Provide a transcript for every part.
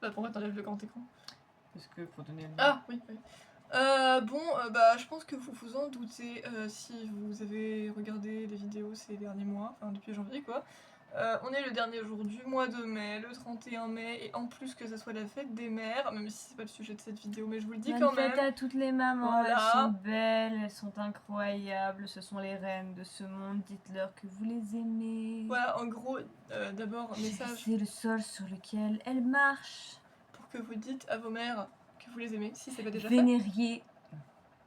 Bah pourquoi t'enlèves le grand écran? Parce que pour donner le... Ah oui, oui. Je pense que vous vous en doutez si vous avez regardé les vidéos ces derniers mois, enfin depuis janvier quoi. On est le dernier jour du mois de mai, le 31 mai, et en plus que ce soit la fête des mères, même si c'est pas le sujet de cette vidéo, mais je vous le dis quand même. Bonne fête à toutes les mamans, Voilà. elles sont belles, elles sont incroyables, ce sont les reines de ce monde, dites-leur que vous les aimez. Voilà, en gros, d'abord, message C'est le sol sur lequel elles marchent. pour que vous dites à vos mères que vous les aimez, si c'est pas déjà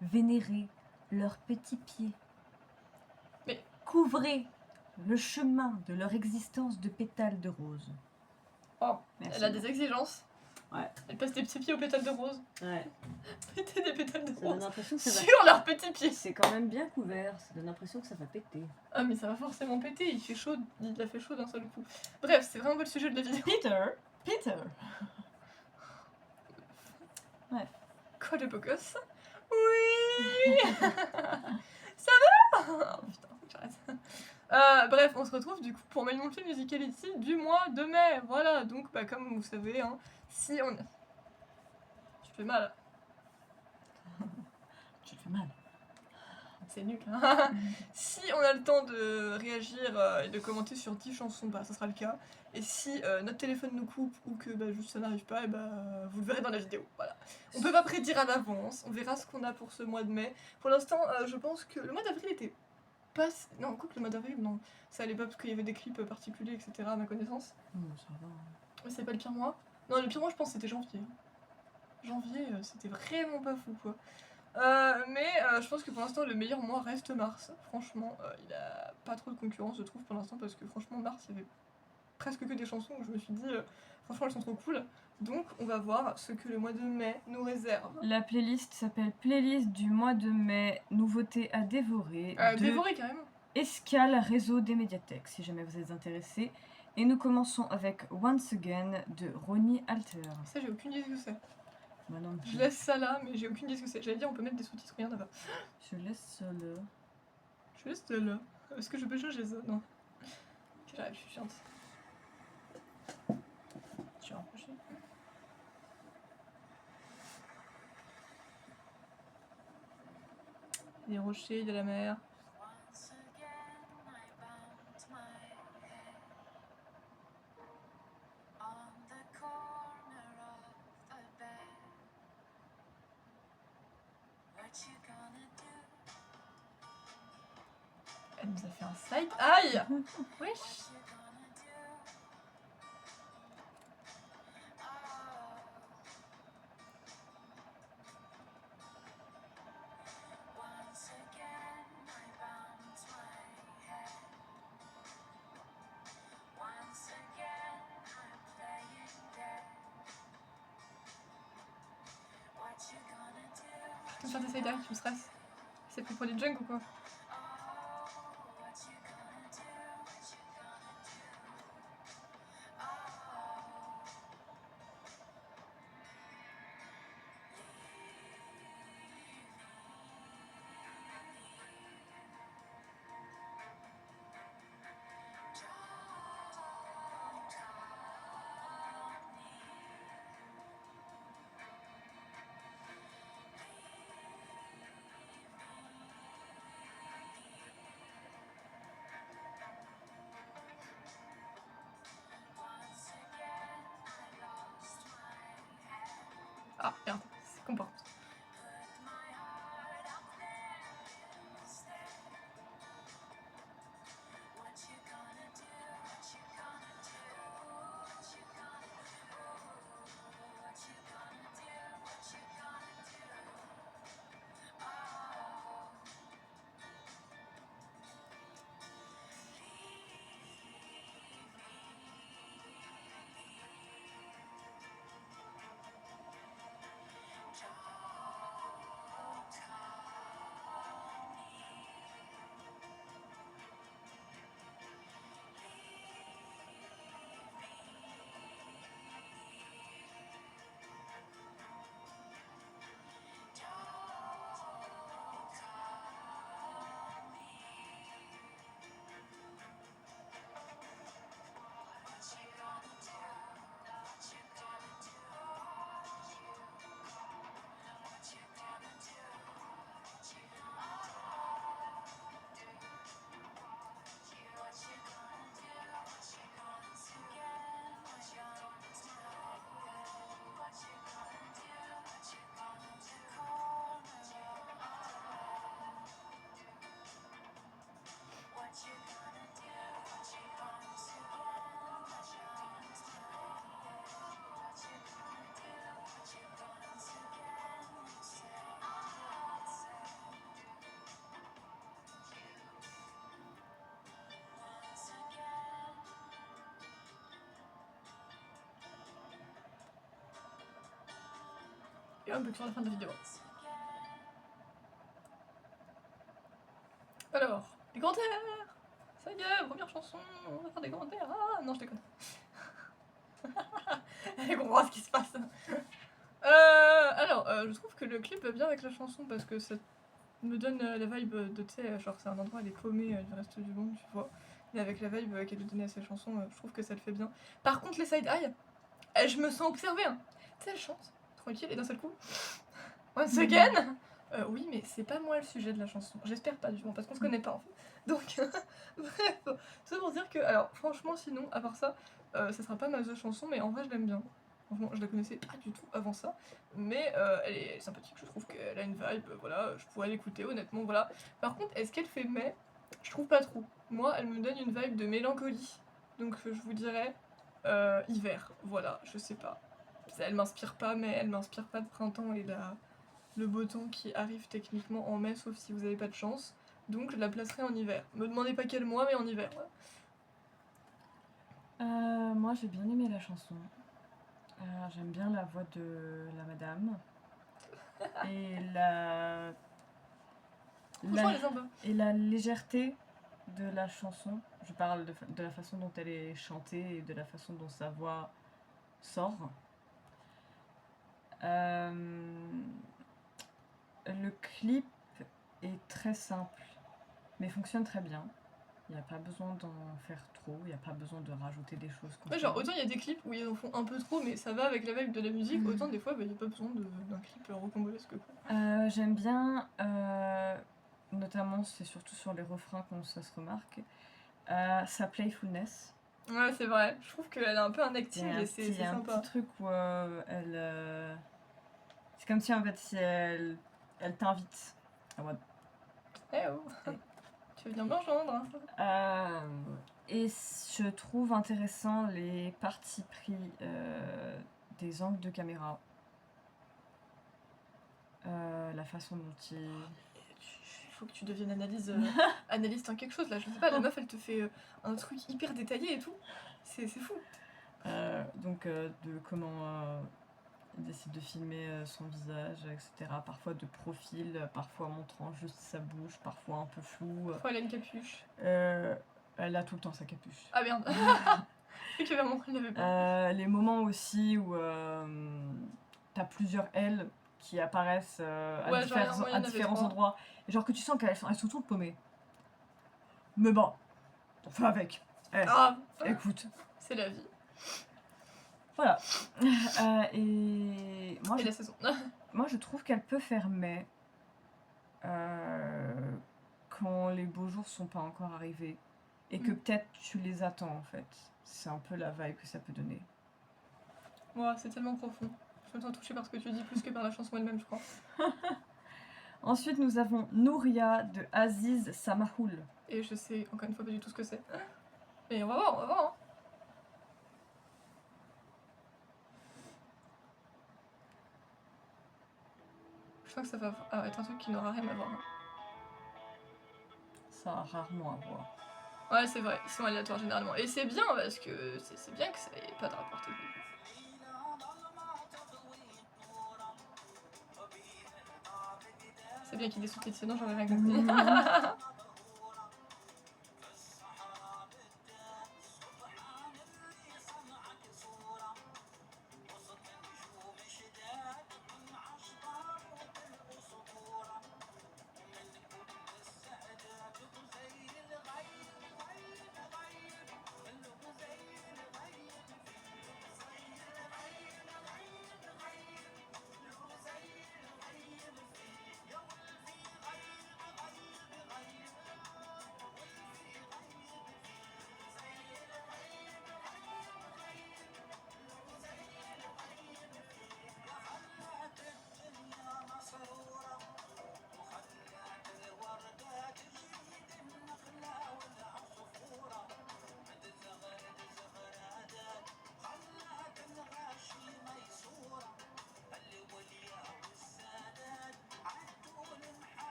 Vénérez leurs petits pieds. Mais... Couvrez le chemin de leur existence de pétales de rose. Oh, merci. Elle a des exigences. Ouais. Elle passe des petits pieds aux pétales de rose. Ouais. Mettez des pétales de Ça donne rose l'impression que ça va... sur leurs petits pieds. C'est quand même bien couvert, ça donne l'impression que ça va péter. Ah mais ça va forcément péter, il fait chaud, il a fait chaud d'un seul coup. Bref, c'est vraiment pas le sujet de la vidéo. Peter. Ouais. Quoi de beau gosse? Oui. Ça va? Oh putain, faut que j'arrête. Bref, on se retrouve du coup pour My Monthly Musicality du mois de mai. Voilà, donc bah, comme vous savez, hein, si on... Tu fais mal. Tu te fais mal. C'est nul. Hein. Si on a le temps de réagir et de commenter sur 10 chansons, bah ça sera le cas. Et si notre téléphone nous coupe ou que bah, juste ça n'arrive pas, et bah, vous le verrez dans la vidéo. Voilà. On peut pas prédire à l'avance, on verra ce qu'on a pour ce mois de mai. Pour l'instant, je pense que le mois d'avril était pas... Non, quoi que le mois d'avril, non. Ça allait pas parce qu'il y avait des clips particuliers, etc. à ma connaissance. Ça va. Mais c'est pas le pire mois. Non, le pire mois, je pense que c'était janvier. Janvier, c'était vraiment pas fou, quoi. Je pense que pour l'instant le meilleur mois reste mars. Franchement, il a pas trop de concurrence je trouve pour l'instant parce que franchement mars il y avait presque que des chansons où je me suis dit franchement elles sont trop cool. Donc on va voir ce que le mois de mai nous réserve. La playlist s'appelle Playlist du mois de mai, nouveautés à dévorer. Dévorer carrément. Escale réseau des médiathèques si jamais vous êtes intéressés. Et nous commençons avec Once Again de Ronnie Alter. Ça j'ai aucune idée de ce que c'est. Bah non, je laisse ça là mais j'ai aucune idée de ce que c'est. J'allais dire on peut mettre des sous-titres, rien là-bas. Je laisse ça là. Je laisse ça là. Est-ce que je peux changer ça? Non. Ok, j'arrive, je suis chiante. Je vais rapprocher. Il y a des rochers, il y a la mer. Elle nous a fait un side. Aïe. Wesh. Je vais faire des side qui me stressent. C'est pris pour les junk ou quoi? Ah merde, c'est comporte. Et un bug sur la fin de la vidéo. Alors, les commentaires. Ça y est, première chanson, on va faire des commentaires. Ah non, je déconne. Elle comprend ce qui se passe. Alors, je trouve que le clip va bien avec la chanson parce que ça me donne la vibe de, tu sais, genre c'est un endroit, elle est paumée du reste du monde, tu vois. Et avec la vibe qu'elle veut donner à ses chansons, je trouve que ça le fait bien. Par contre, les side-eye, je me sens observée. Hein. Tu sais, elle chante, tranquille, et d'un seul coup, once again. Oui, mais c'est pas moi le sujet de la chanson. J'espère pas, du moins, parce qu'on se connaît pas en fait. Donc, bref, tout ça pour dire que, alors, franchement, sinon, à part ça, ça sera pas ma The chanson, mais en vrai, je l'aime bien. Franchement, je la connaissais pas du tout avant ça, mais elle est sympathique, je trouve qu'elle a une vibe, voilà, je pourrais l'écouter, honnêtement, voilà. Par contre, est-ce qu'elle fait mai? Je trouve pas trop. Moi, elle me donne une vibe de mélancolie, donc je vous dirais hiver, voilà, je sais pas. Elle m'inspire pas, mais elle m'inspire pas de printemps et le beau temps qui arrive techniquement en mai, sauf si vous avez pas de chance. Donc je la placerai en hiver. Me demandez pas quel mois, mais en hiver. Moi, j'ai bien aimé la chanson. J'aime bien la voix de la madame. Et Franchement, elle est sympa. et la légèreté de la chanson. Je parle de la façon dont elle est chantée et de la façon dont sa voix sort. Le clip est très simple, mais fonctionne très bien. Il n'y a pas besoin d'en faire trop, il n'y a pas besoin de rajouter des choses. Ouais, genre autant il y a des clips où ils en font un peu trop, mais ça va avec la vibe de la musique, autant des fois il n'y a pas besoin d'un clip rocambolesque. J'aime bien, notamment c'est surtout sur les refrains que ça se remarque, sa playfulness. Ouais, c'est vrai, je trouve qu'elle a un peu un acting et c'est sympa. Il y a un petit truc où elle. C'est comme si en fait, si elle t'invite. Eh oh tu veux bien me rejoindre et je trouve intéressant les partis pris des angles de caméra. La façon dont il faut que tu deviennes analyste en quelque chose là, je sais pas, la meuf elle te fait un truc hyper détaillé et tout, c'est fou. Donc de comment il décide de filmer son visage, etc. Parfois de profil, parfois montrant juste sa bouche, parfois un peu flou. Parfois elle a une capuche. Elle a tout le temps sa capuche. Ah merde. Que vraiment elle n'avait pas. Les moments aussi où t'as plusieurs ailes qui apparaissent à différents endroits. Et genre que tu sens qu'elles sont toutes paumées. Mais bon, on fait avec. Écoute. C'est la vie. Voilà. Et moi, la saison. Moi, je trouve qu'elle peut faire mai quand les beaux jours sont pas encore arrivés. Et que peut-être tu les attends en fait. C'est un peu la vibe que ça peut donner. Wow, c'est tellement profond. Je me sens touchée par ce que tu dis plus que par la chanson elle-même, je crois. Ensuite, nous avons Nouria de Aziz Samahoul. Et je sais encore une fois pas du tout ce que c'est. Mais on va voir, Hein. Je sens que ça va être un truc qui n'aura rien à voir. Hein. Ça a rarement à voir. Ouais, c'est vrai, ils sont aléatoires généralement. Et c'est bien parce que c'est bien que ça ait pas de rapport technique. C'est bien qu'il y ait des sous-titres, sinon j'aurais rien compris.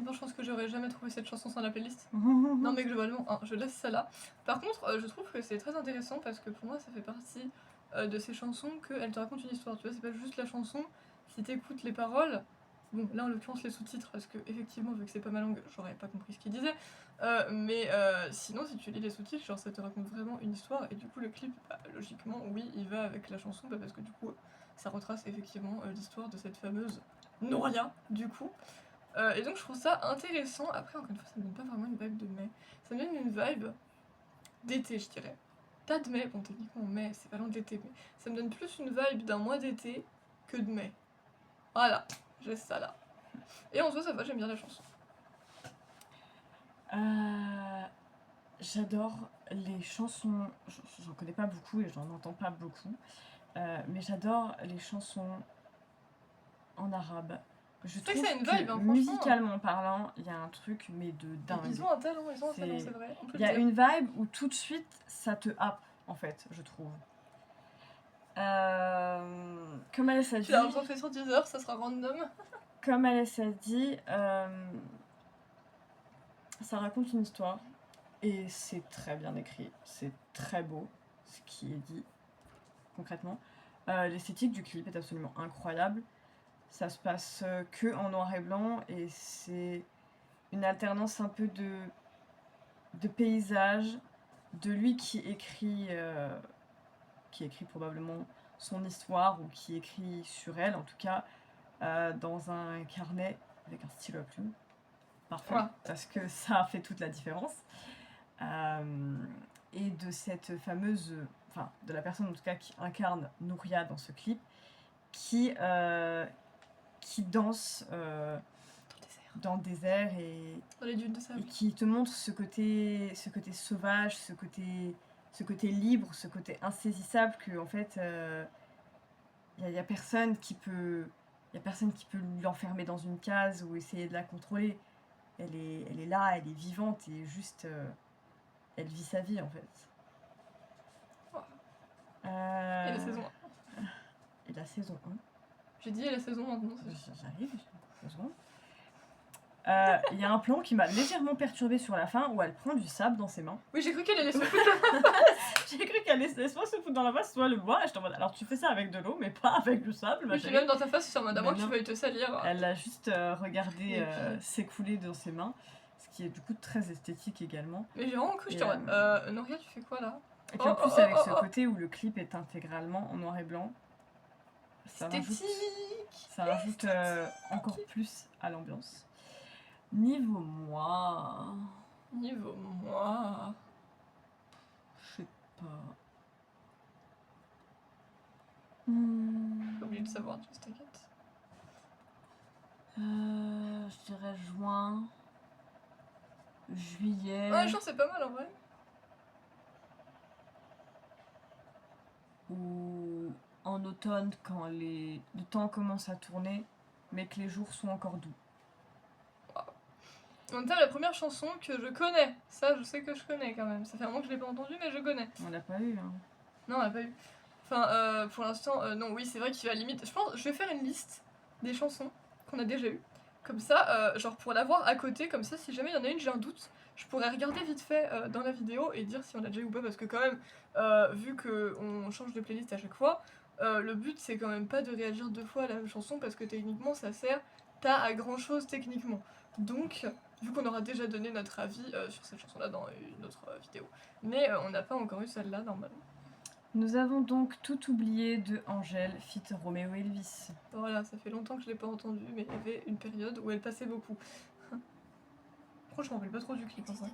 D'abord, je pense que j'aurais jamais trouvé cette chanson sans la playlist. Non, mais globalement, hein, je laisse ça là. Par contre, je trouve que c'est très intéressant parce que pour moi, ça fait partie de ces chansons qu'elles te racontent une histoire. Tu vois, c'est pas juste la chanson. Si t'écoutes les paroles, bon, là en l'occurrence les sous-titres, parce que effectivement, vu que c'est pas ma langue, j'aurais pas compris ce qu'il disait. Mais sinon, si tu lis les sous-titres, genre ça te raconte vraiment une histoire. Et du coup, le clip, bah, logiquement, oui, il va avec la chanson, bah, parce que du coup, ça retrace effectivement l'histoire de cette fameuse Nouria, du coup. Et donc je trouve ça intéressant. Après, encore une fois, ça me donne pas vraiment une vibe de mai. Ça me donne une vibe d'été, je dirais. Pas de mai, bon, techniquement mai, c'est pas loin d'été, mais ça me donne plus une vibe d'un mois d'été que de mai. Voilà, j'ai ça là. Et en soi, ça va, j'aime bien la chanson. J'adore les chansons, j'en connais pas beaucoup et j'en entends pas beaucoup, mais j'adore les chansons en arabe. Je C'est trouve que ça a une vibe, que hein, musicalement parlant, il y a un truc mais de dingue. Ils ont un talent, c'est vrai. Il y a une vibe où tout de suite ça te happe en fait, je trouve. Comme Alessa dit. Tu l'as enregistré sur 10 heures, ça sera random. Comme Alessa dit, ça raconte une histoire et c'est très bien écrit, c'est très beau ce qui est dit concrètement. L'esthétique du clip est absolument incroyable. Ça se passe que en noir et blanc et c'est une alternance un peu de paysage, de lui qui écrit probablement son histoire ou qui écrit sur elle, en tout cas dans un carnet avec un stylo à plume. Parfait, ouais. Parce que ça fait toute la différence. Et de cette fameuse, enfin de la personne en tout cas qui incarne Nouria dans ce clip, qui danse dans le désert et dans les dunes de sable. Et qui te montre ce côté sauvage, ce côté libre, ce côté insaisissable que en fait y a personne qui peut l'enfermer dans une case ou essayer de la contrôler. Elle est là, elle est vivante et juste elle vit sa vie en fait. Wow. Et la saison 1. Et la saison 1. J'ai dit et la saison 1 maintenant. J'arrive, 2 secondes. Il y a un plan qui m'a légèrement perturbée sur la fin où elle prend du sable dans ses mains. Oui, j'ai cru qu'elle allait se foutre dans la face. J'ai cru qu'elle allait soit se foutre dans la face, soit le bois. Et j'étais en mode, alors tu fais ça avec de l'eau, mais pas avec du sable. Oui, puis même dans ta face, c'est en mode avant que tu veuilles te salir. Elle a juste regardé s'écouler dans ses mains, ce qui est du coup très esthétique également. Mais j'ai vraiment cru, j'étais en mode, Nouria, tu fais quoi là? Et puis en plus, avec ce côté où le clip est intégralement en noir et blanc, ça rajoute encore plus à l'ambiance. Niveau moi. Je sais pas. J'ai oublié de savoir, juste t'inquiète. Je dirais juin. Juillet. Ouais, juin c'est pas mal en vrai. Ou en automne quand le temps commence à tourner, mais que les jours sont encore doux. En même temps, la première chanson que je connais, ça je sais que je connais quand même. Ça fait un moment que je l'ai pas entendue, mais je connais. On l'a pas eu, hein. Non, on l'a pas eu. Enfin, pour l'instant, non, oui, c'est vrai qu'il va limite. Je pense, je vais faire une liste des chansons qu'on a déjà eues. Comme ça, genre pour l'avoir à côté, comme ça, si jamais il y en a une, j'ai un doute, je pourrais regarder vite fait dans la vidéo et dire si on l'a déjà eu ou pas. Parce que, quand même, vu qu'on change de playlist à chaque fois, le but c'est quand même pas de réagir 2 fois à la même chanson parce que techniquement ça sert pas à grand chose techniquement. Donc, vu qu'on aura déjà donné notre avis sur cette chanson-là dans une autre vidéo. Mais on n'a pas encore eu celle-là normalement. Nous avons donc tout oublié de Angèle, feat. Roméo Elvis. Voilà, ça fait longtemps que je l'ai pas entendue, mais il y avait une période où elle passait beaucoup. Franchement, je me rappelle pas trop du clip en vrai.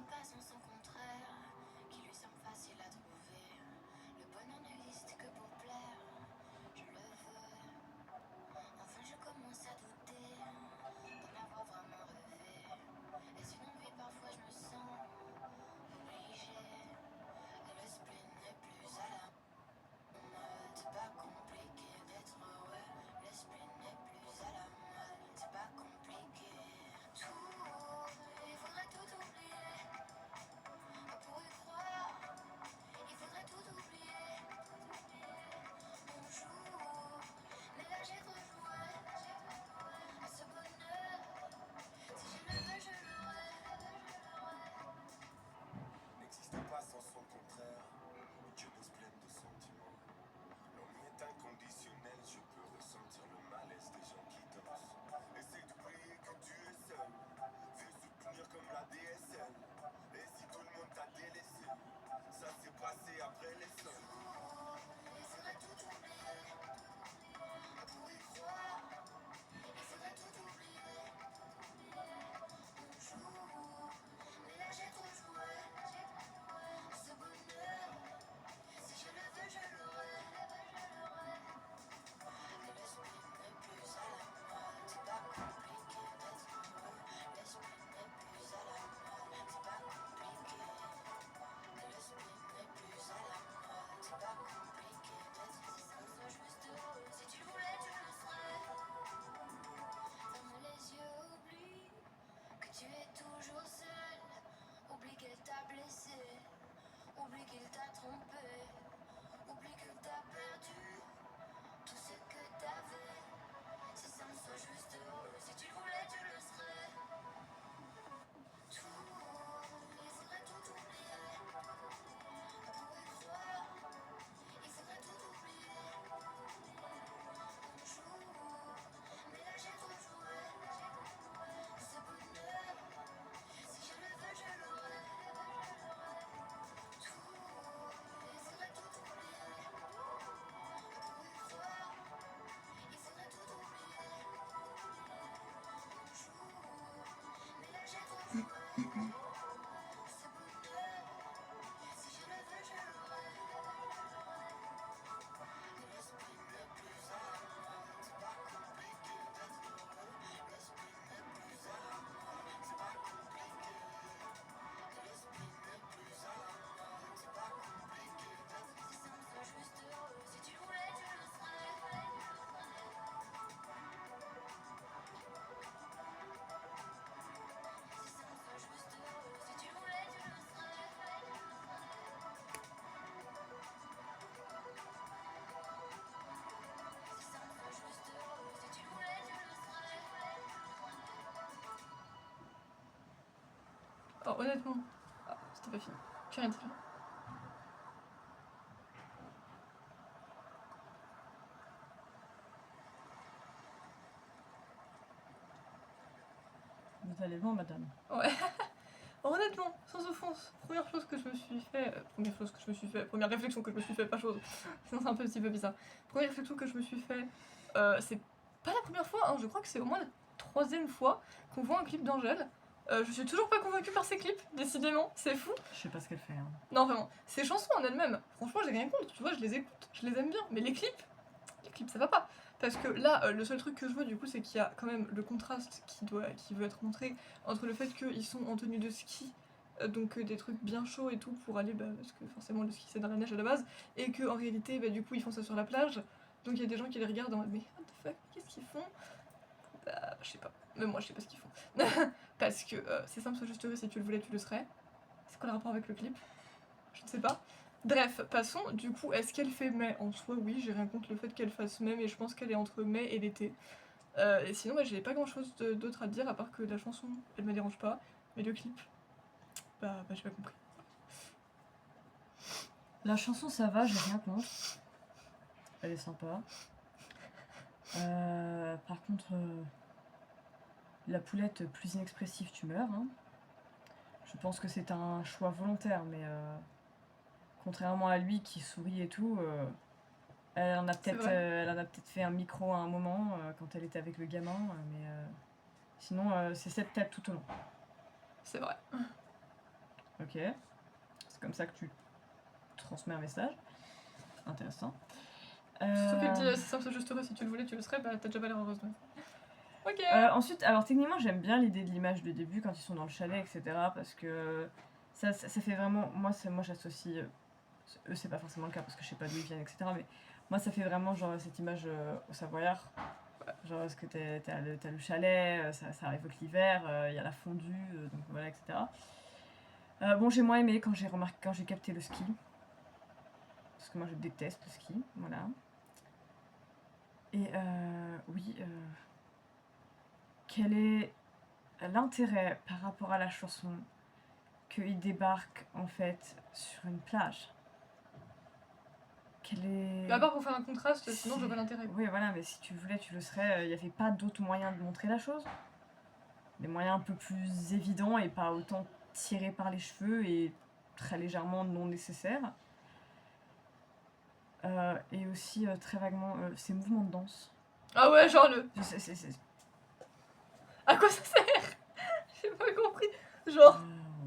Oh, honnêtement, c'était pas fini. J'ai rien dit. Vous allez bon, madame? Ouais. Honnêtement, sans offense, première réflexion que je me suis première réflexion que je me suis fait, pas chose, sinon c'est un petit peu bizarre. Première réflexion que je me suis fait, c'est pas la première fois, hein, je crois que c'est au moins la 3e fois qu'on voit un clip d'Angèle. Je suis toujours pas convaincue par ces clips, décidément, c'est fou. Je sais pas ce qu'elle fait. Hein. Non, vraiment, ces chansons en elles-mêmes, franchement, j'ai rien contre, tu vois, je les écoute, je les aime bien, mais les clips ça va pas. Parce que là, le seul truc que je vois du coup, c'est qu'il y a quand même le contraste qui veut être montré entre le fait qu'ils sont en tenue de ski, donc des trucs bien chauds et tout pour aller, parce que forcément le ski c'est dans la neige à la base, et qu'en réalité, du coup, ils font ça sur la plage. Donc il y a des gens qui les regardent en mode, mais what the fuck, qu'est-ce qu'ils font? Bah, je sais pas. Même moi, je sais pas ce qu'ils font. Parce que c'est simple, soit juste heureux, si tu le voulais, tu le serais. C'est quoi le rapport avec le clip? Je ne sais pas. Bref, passons. Du coup, est-ce qu'elle fait mai? En soi, oui, j'ai rien contre le fait qu'elle fasse mai, mais je pense qu'elle est entre mai et l'été. Et sinon, j'ai pas grand-chose d'autre à dire, à part que la chanson, elle me dérange pas, mais le clip, j'ai pas compris. La chanson, ça va, j'ai rien contre. Elle est sympa. Par contre, la poulette plus inexpressive, tu meurs. Hein. Je pense que c'est un choix volontaire, mais contrairement à lui qui sourit et tout, elle en a peut-être fait un micro à un moment quand elle était avec le gamin, mais sinon c'est cette tête tout au long. C'est vrai. Ok, c'est comme ça que tu transmets un message. Intéressant. Surtout qu'elle dit c'est simple, juste heureux, si tu le voulais, tu le serais, t'as déjà pas l'air heureuse. Ok. Ensuite, alors techniquement, j'aime bien l'idée de l'image de début quand ils sont dans le chalet, etc. Parce que ça fait vraiment. Moi j'associe. Eux, c'est pas forcément le cas parce que je sais pas d'où ils viennent, etc. Mais moi, ça fait vraiment genre cette image au Savoyard. Genre, parce que t'as le chalet, ça évoque l'hiver, il y a la fondue, donc voilà, etc. Bon, j'ai moins aimé quand j'ai capté le ski. Parce que moi, je déteste le ski, voilà. Et oui, quel est l'intérêt par rapport à la chanson qu'il débarque en fait sur une plage? Quel est... À part pour faire un contraste, sinon je vois pas l'intérêt. Oui, voilà, mais si tu voulais, tu le serais. Il n'y avait pas d'autres moyens de montrer la chose? Des moyens un peu plus évidents et pas autant tirés par les cheveux et très légèrement non nécessaires. Et aussi très vaguement ces mouvements de danse. Ah ouais, genre le... C'est... À quoi ça sert? J'ai pas compris. Genre...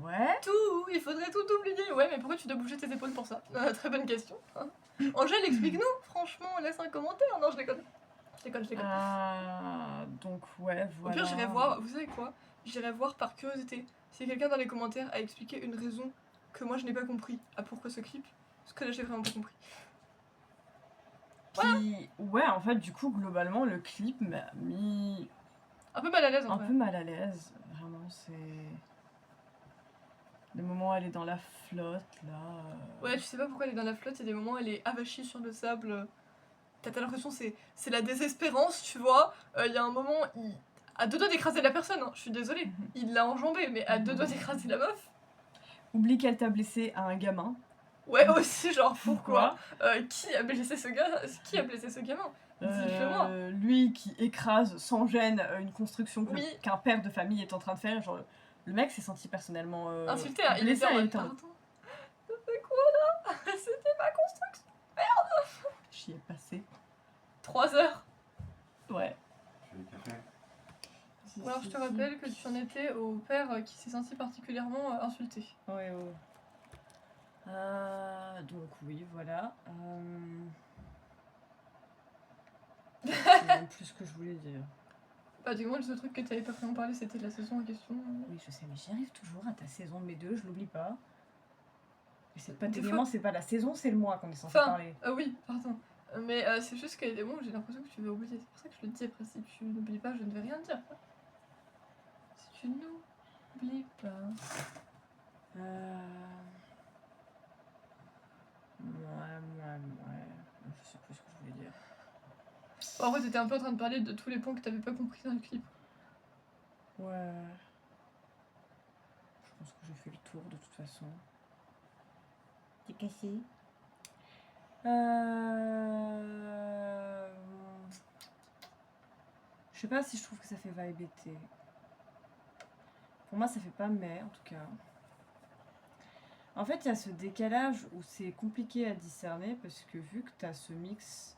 ouais. Tout, il faudrait tout oublier. Ouais, mais pourquoi tu dois bouger tes épaules pour ça? Très bonne question. Hein. Angèle, explique-nous. Franchement, laisse un commentaire. Non, je déconne. Je déconne. Donc ouais, voilà. Au pire, j'irai voir, vous savez quoi? J'irai voir par curiosité si quelqu'un dans les commentaires a expliqué une raison que moi je n'ai pas compris à pourquoi ce clip. Parce que là, j'ai vraiment pas compris. Ouais, en fait, du coup, globalement, le clip m'a mis... un peu mal à l'aise, en fait. Un peu mal à l'aise, vraiment, c'est... Des moments où elle est dans la flotte, là... Ouais, tu sais pas pourquoi elle est dans la flotte, il y a des moments où elle est avachie sur le sable. T'as l'impression que c'est la désespérance, tu vois. Il y a un moment, il... à deux doigts d'écraser la personne, hein, je suis désolée. Il l'a enjambée, mais à deux doigts d'écraser la meuf. Oublie qu'elle t'a blessé à un gamin. Ouais, aussi, genre, pourquoi qui a blessé ce gars? Qui a blessé ce gamin? Dis-le-moi. Lui qui écrase sans gêne une construction qu'un père de famille est en train de faire. Genre, le mec s'est senti personnellement insulté, hein, il était en mode, pardon. C'était quoi là? C'était ma construction. Merde. J'y ai passé 3 heures. Ouais. Je fais le café. Ou alors je te rappelle que tu en étais au père qui s'est senti particulièrement insulté. Ouais, ouais. Donc oui, voilà. C'est même plus ce que je voulais dire. Bah du coup, le seul truc que t'avais pas vraiment parlé, c'était de la saison en question. Oui, je sais, mais j'y arrive toujours à ta saison de mes deux, je l'oublie pas. Mais c'est pas Des techniquement, fois- c'est pas la saison, c'est le mois qu'on est censé Enfin, parler. oui, pardon. Mais c'est juste qu'il y a des mots où j'ai l'impression que tu vas oublier. C'est pour ça que je le dis après. Si tu n'oublies pas, je ne vais rien dire. Si tu n'oublies pas. Ouais. Je sais plus ce que je voulais dire. Bon, en fait, t'étais un peu en train de parler de tous les points que t'avais pas compris dans le clip. Ouais. Je pense que j'ai fait le tour de toute façon. T'es cassé. Je sais pas si je trouve que ça fait vibe été. Pour moi, ça fait pas mais en tout cas. En fait, il y a ce décalage où c'est compliqué à discerner parce que vu que t'as ce mix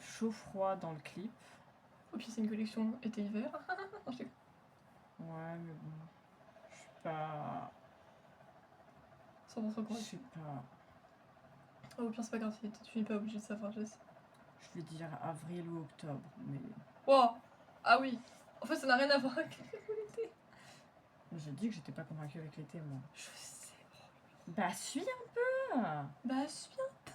chaud-froid dans le clip. Et puis c'est une collection été-hiver. Ouais, mais bon. Je suis pas. 100% Je correct. sais pas. Au pire, c'est pas grave, tu n'es pas obligé de savoir, Jess. Je vais dire avril ou octobre, mais. Wow! Ah oui! En fait, ça n'a rien à voir avec l'été. J'ai dit que j'étais pas convaincue avec l'été, moi. Je sais. Bah, suis un peu! Bah, suis un peu!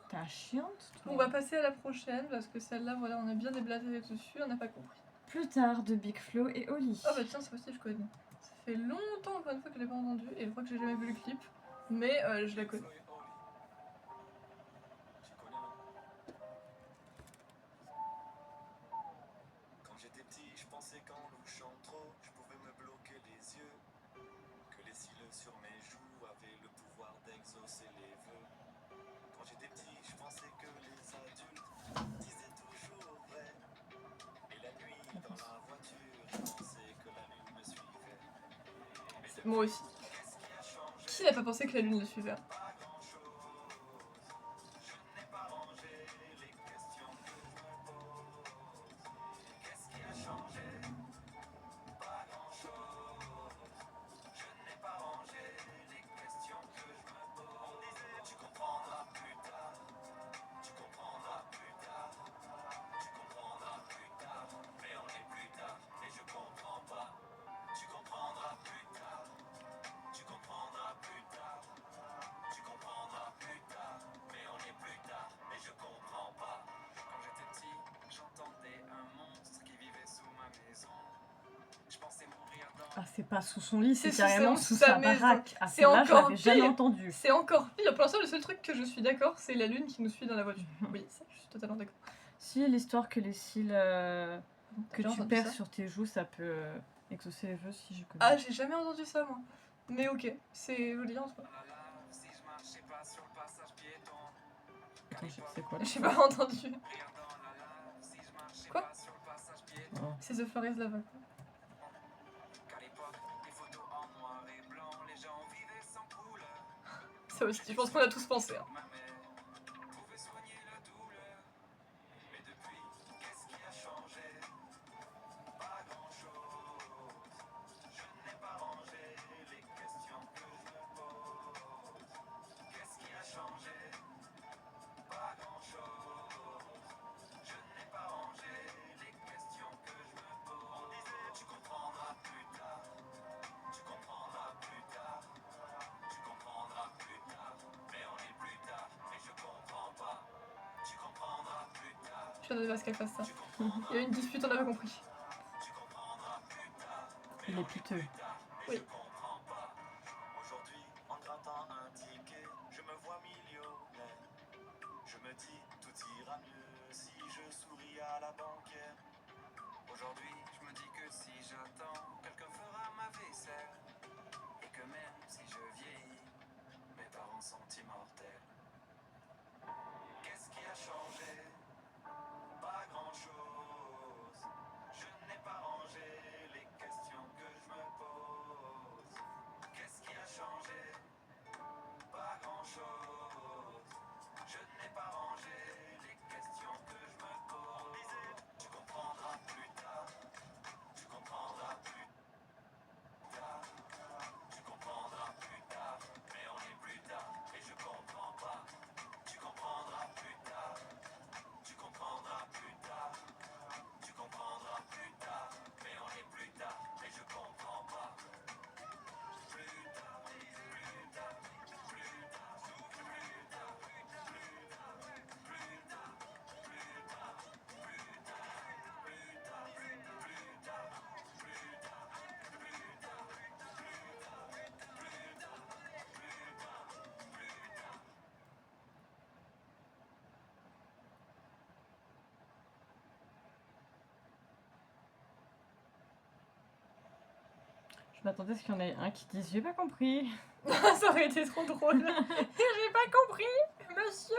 T'as chiante, toi. On va passer à la prochaine parce que celle-là, voilà, on a bien déblaté dessus, on n'a pas compris. Plus tard de Big Flo et Oli. Ah bah tiens, ça aussi je connais. Ça fait longtemps encore une fois que je l'ai pas entendu et je crois que j'ai jamais vu le clip, mais je la connais. Quand j'étais petit, je pensais qu'en louchant trop, je pouvais me bloquer les yeux. Que les cils sur mes joues avaient le pouvoir d'exaucer les vœux. Quand j'étais petit, je pensais que les adultes disaient toujours vrai. Et la nuit, dans la voiture, je pensais que la lune me suivait. Moi aussi. Qui n'a pas pensé que la lune le suivait? Pas grand-chose. Je n'ai pas rangé les questions que je me pose. Qu'est-ce qui a changé? Pas grand-chose. Je n'ai pas rangé les questions que je me pose. On disait tu comprendras plus tard. Tu comprendras plus tard. Tu comprendras plus tard. Mais on est plus tard et je comprends pas. Tu comprendras plus tard. Tu comprendras plus tard. Tu comprendras plus tard. Mais on est plus tard et je comprends pas. Quand j'étais petit, j'entendais un monstre qui vivait sous ma maison. Je pensais mourir dans. Ah, c'est pas sous son lit, c'est C'est carrément sous sous sa sa maison. baraque. Ah, C'est celle-là, je encore l'avais jamais pire. entendu. C'est encore pire. Pour l'instant, le seul truc que je suis d'accord, c'est la lune qui nous suit dans la voiture. Oui, ça, je suis totalement d'accord. Si, l'histoire que les cils que T'as tu entendu perds ça sur tes joues, ça peut exaucer les vœux, si je connais. Ah, j'ai jamais entendu ça, moi. Mais ok, c'est joli en soi. Si je marchais pas sur le passage piéton. Attends, c'est quoi là? J'ai pas entendu. Rire dans la lave. Si je marchais Quoi pas sur le passage piéton. Oh. C'est The Forest Lava. Qu'à l'époque, les photos en noir et blanc, les gens vivaient sans couleur. Ça aussi, je pense qu'on a tous pensé. Hein. Ma mère pouvait soigner la douleur. Mais depuis, qu'est-ce qui a changé? Pas grand-chose. Je n'ai pas rangé les questions que je me pose. Qu'est-ce qui a changé? Pas grand-chose. Je n'ai pas rangé les questions que je me pose. On disait tu comprendras plus tard. Tu comprendras plus tard. Tu comprendras plus tard. Mais on est plus tard et je comprends pas. Tu comprendras plus tard. Je viens de ce qu'elle fasse ça. Il y a eu une dispute, on avait compris. Tu comprendras plus tard. Il est piteux. Oui. Je comprends pas. Aujourd'hui, en grattant un ticket, je me vois millionnaire. Je me dis, tout ira mieux si je souris à la banquière. Aujourd'hui, je me dis que si j'attends, quelqu'un fera ma vaisselle. Et que même si je vieillis, mes parents sont immortels. Qu'est-ce qui a changé? Pas grand-chose. Je n'ai pas rangé les questions que je me pose. Qu'est-ce qui a changé? Pas grand-chose. Je n'ai pas rangé les questions que je me pose. On disait, tu comprendras plus tard. Tu comprendras Je m'attendais à ce qu'il y en ait un qui dise j'ai pas compris. Ça aurait été trop drôle. J'ai pas compris, monsieur.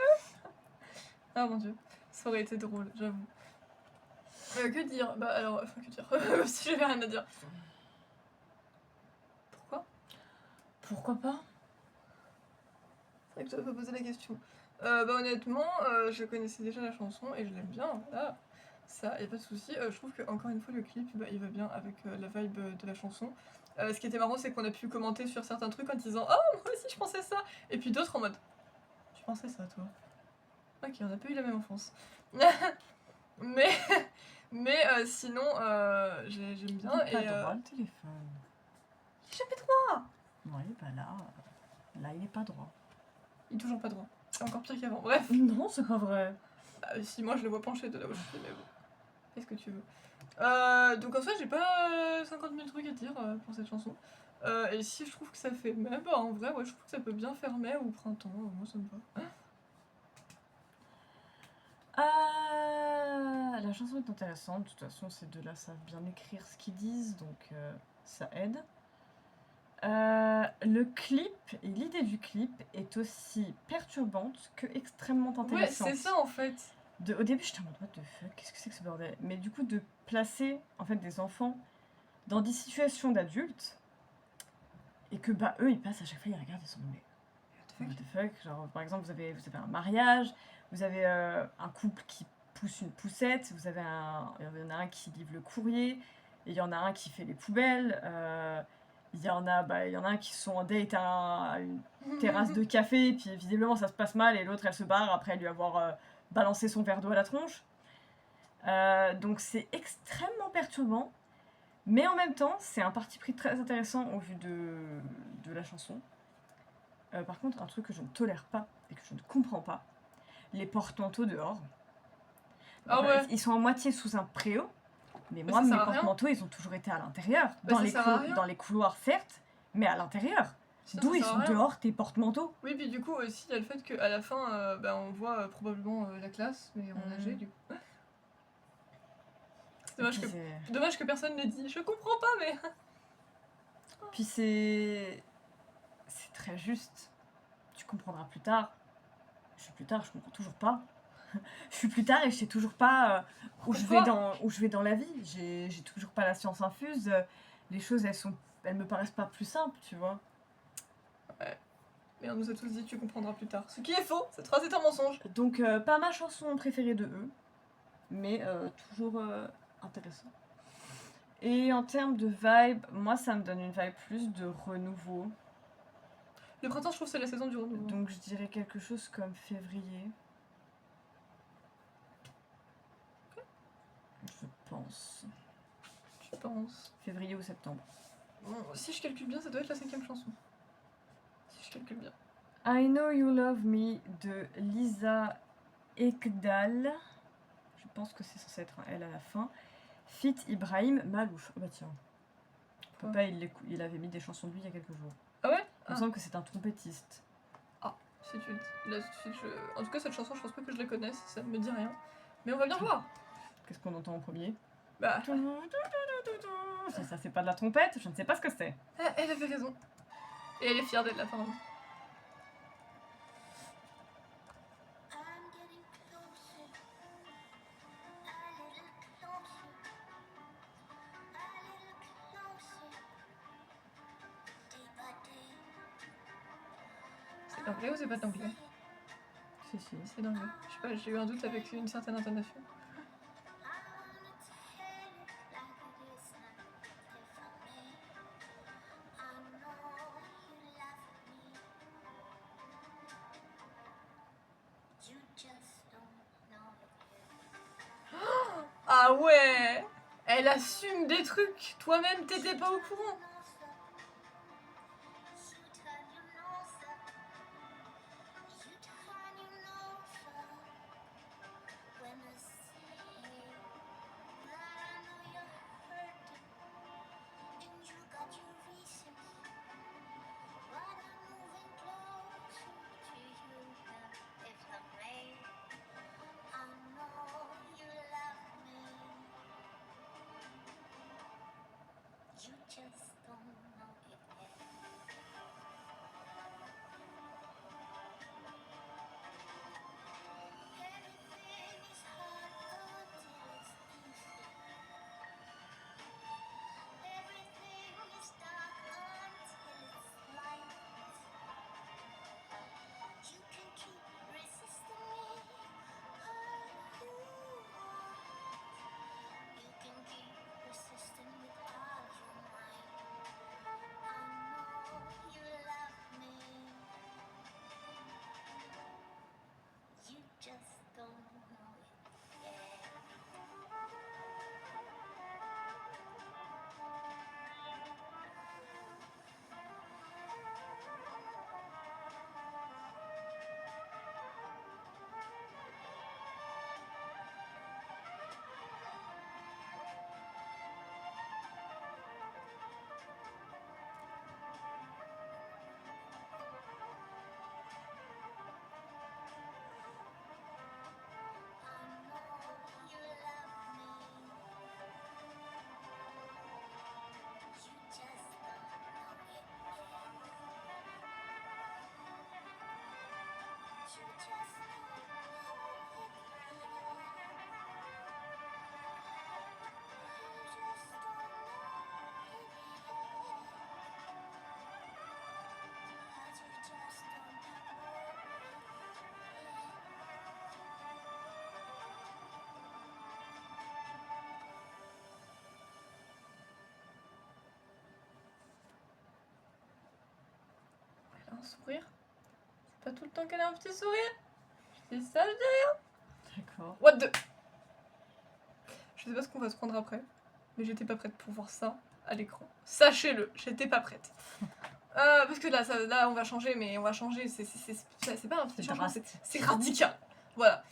Ah mon dieu, ça aurait été drôle, j'avoue. Que dire? Bah alors, que dire? Si j'avais rien à dire. Pourquoi? Pourquoi pas? C'est vrai que je dois pas poser la question. Bah honnêtement, je connaissais déjà la chanson et je l'aime bien, voilà. Ça, y a pas de souci. Je trouve que encore une fois le clip, bah, il va bien avec la vibe de la chanson. Ce qui était marrant, c'est qu'on a pu commenter sur certains trucs en disant «Oh, moi aussi je pensais ça!» Et puis d'autres en mode «Tu pensais ça, toi?» Ok, on n'a pas eu la même enfance. mais sinon, j'aime bien. Il est Et pas droit le téléphone. j'ai jamais droit. Non, il est pas là. Là, il est pas droit. Il est toujours pas droit. C'est encore pire qu'avant. Bref. Non, c'est pas vrai. Bah, si moi je le vois pencher de là où je suis, mais bon. Fais ce que tu veux. Donc en soi, j'ai pas 50 000 trucs à dire pour cette chanson. Et si je trouve que ça fait mai, bah en vrai, ouais, je trouve que ça peut bien faire mai ou printemps. Moi, ça me va. La chanson est intéressante. De toute façon, ces deux-là savent bien écrire ce qu'ils disent, donc ça aide. Le clip et l'idée du clip est aussi perturbante que extrêmement Ouais, intéressante. c'est ça en fait. Au début, j'étais en mode what the fuck, qu'est-ce que c'est que ce bordel? Mais du coup, de placer en fait des enfants dans des situations d'adultes et que bah eux ils passent à chaque fois, ils regardent, ils sont mais what the fuck, genre par exemple vous avez un mariage, vous avez un couple qui pousse une poussette, il y en a un qui livre le courrier, et il y en a un qui fait les poubelles, il y en a un qui sont en date à une terrasse de café, puis visiblement ça se passe mal et l'autre elle se barre après lui avoir balancé son verre d'eau à la tronche. Donc c'est extrêmement perturbant, mais en même temps c'est un parti pris très intéressant au vu de la chanson. Par contre, un truc que je ne tolère pas et que je ne comprends pas, les porte-manteaux dehors. Ah ouais. Ils sont à moitié sous un préau, mais Mais moi, ça mes sert à rien. porte-manteaux, ils ont toujours été à l'intérieur. Bah, ça sert à rien. Dans les couloirs, certes, mais à l'intérieur. Ça D'où ils sert à sont rien. dehors, tes porte-manteaux? Oui, puis du coup aussi, il y a le fait qu'à la fin, bah, on voit probablement la classe, mais en âgé du coup. C'est dommage que personne ne dit. Je comprends pas, mais. Puis c'est très juste. Tu comprendras plus tard. Je comprends toujours pas. Je suis plus tard et je sais toujours pas où je vais dans la vie. J'ai toujours pas la science infuse. Les choses, elles me paraissent pas plus simples, tu vois. Ouais. Mais on nous a tous dit tu comprendras plus tard. Ce qui est faux, cette phrase est un mensonge. Donc pas ma chanson préférée de eux, mais toujours intéressant. Et en termes de vibe, moi ça me donne une vibe plus de renouveau. Le printemps, je trouve, c'est la saison du renouveau. Donc je dirais quelque chose comme février. Je pense. Je pense. Février ou septembre. Bon, si je calcule bien, ça doit être la 5e chanson. Si je calcule bien. I Know You Love Me de Lisa Ekdal. Je pense que c'est censé être un L à la fin. Fit Ibrahim Malouf. Oh bah tiens. Papa, il avait mis des chansons de lui il y a quelques jours. Ah ouais? Il me semble que c'est un trompettiste. Si tu le dis. Là, tout de suite, en tout cas, cette chanson, je pense pas que je la connaisse, ça ne me dit rien. Mais on va bien voir. Qu'est-ce qu'on entend en premier? Bah. Ça, c'est pas de la trompette, je ne sais pas ce que c'est. Ah, elle avait raison. Et elle est fière d'être là, pardon. C'est d'anglais ou c'est pas d'anglais? Si, si. C'est d'anglais. Je sais pas, j'ai eu un doute avec une certaine intonation. Ah ouais! Elle assume des trucs! Toi-même, t'étais pas au courant! un sourire. C'est pas tout le temps qu'elle a un petit sourire. Je dis ça, je dis D'accord. what the... Je sais pas ce qu'on va se prendre après, mais j'étais pas prête pour voir ça à l'écran. Sachez-le, j'étais pas prête. Parce que là, on va changer, mais on va changer. C'est pas un petit changement, c'est radical. Voilà.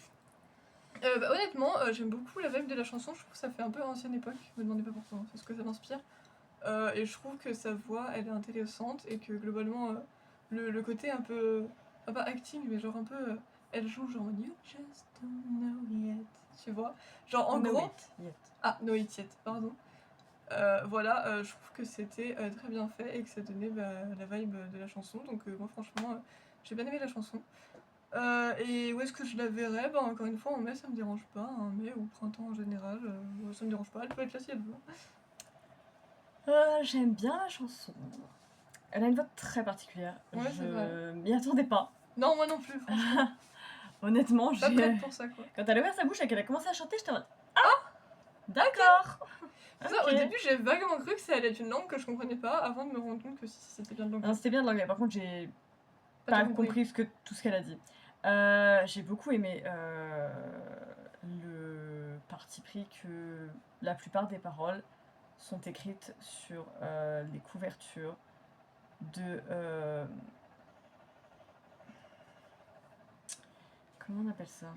Honnêtement, j'aime beaucoup la vibe de la chanson. Je trouve que ça fait un peu ancienne époque. Me demandez pas pourquoi, c'est ce que ça m'inspire. Et je trouve que sa voix, elle est intéressante et que globalement, le côté un peu, pas acting, mais genre un peu, elle joue genre You just don't know yet, tu vois. Genre en gros, ah no it yet, pardon. Voilà, je trouve que c'était très bien fait et que ça donnait la vibe de la chanson. Donc moi franchement, j'ai bien aimé la chanson. Et où est-ce que je la verrais? Bah encore une fois en mai ça me dérange pas, en mai ou printemps en général, ça me dérange pas, elle peut être là si elle veut. J'aime bien la chanson. Elle a une voix très particulière. Ouais, c'est vrai. Je m'y attendais pas. Non, moi non plus, franchement. Honnêtement, Pas prête pour ça, quoi. Quand elle a ouvert sa bouche et qu'elle a commencé à chanter, j'étais en mode ah d'accord. C'est ça, au début j'ai vaguement cru que ça allait être une langue que je comprenais pas avant de me rendre compte que c'était bien de l'anglais. Non, c'était bien de l'anglais. Par contre, j'ai pas compris tout ce qu'elle a dit. J'ai beaucoup aimé le parti pris que la plupart des paroles sont écrites sur les couvertures de... comment on appelle ça?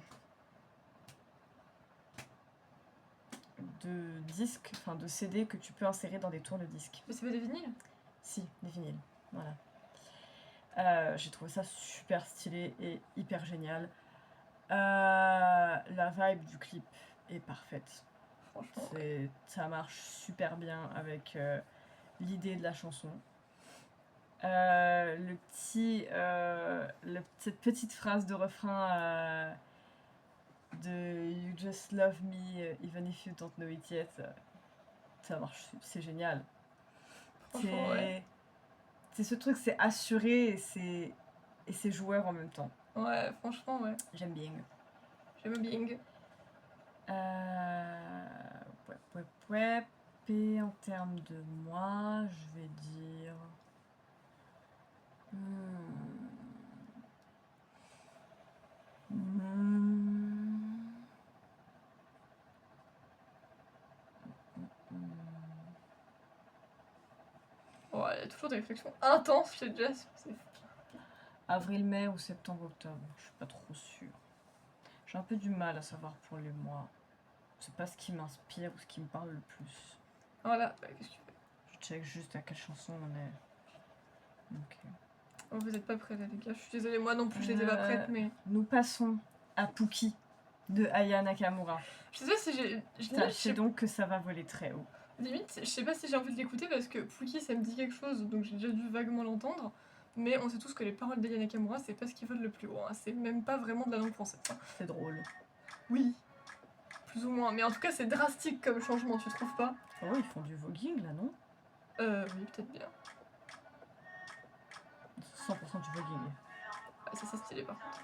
De disques, enfin de CD que tu peux insérer dans des tourne-disques. Mais c'est pas des vinyles? Si, des vinyles, voilà. J'ai trouvé ça super stylé et hyper génial. La vibe du clip est parfaite. Franchement. Ça marche super bien avec l'idée de la chanson. Cette petite phrase de refrain de You just love me even if you don't know it yet, ça marche, c'est génial. C'est ce truc, c'est assuré et c'est joueur en même temps. Ouais, franchement, ouais. J'aime bien. Ouais. Et en termes de moi, je vais dire... Ouais, il y a toujours des réflexions intenses chez Jess. Avril, mai ou septembre, octobre, je suis pas trop sûre. J'ai un peu du mal à savoir pour les mois. C'est pas ce qui m'inspire ou ce qui me parle le plus. Voilà, bah, qu'est-ce que tu fais? Je check juste à quelle chanson on est. Ok. Oh, vous êtes pas prêts là, les gars. Je suis désolée, moi non plus, j'étais pas prête, mais. Nous passons à Pookie de Aya Nakamura. Je sais pas si j'ai. Sachez donc que ça va voler très haut. Limite, je sais pas si j'ai envie de l'écouter parce que Pookie ça me dit quelque chose, donc j'ai déjà dû vaguement l'entendre. Mais on sait tous que les paroles d'Aya Nakamura, c'est pas ce qui vole le plus haut. Hein. C'est même pas vraiment de la langue française. Hein. C'est drôle. Oui. Plus ou moins. Mais en tout cas, c'est drastique comme changement, tu trouves pas? Oh, ils font du voguing là, non? Oui, peut-être bien. 100% du voguing. Ah, ça, c'est stylé par contre.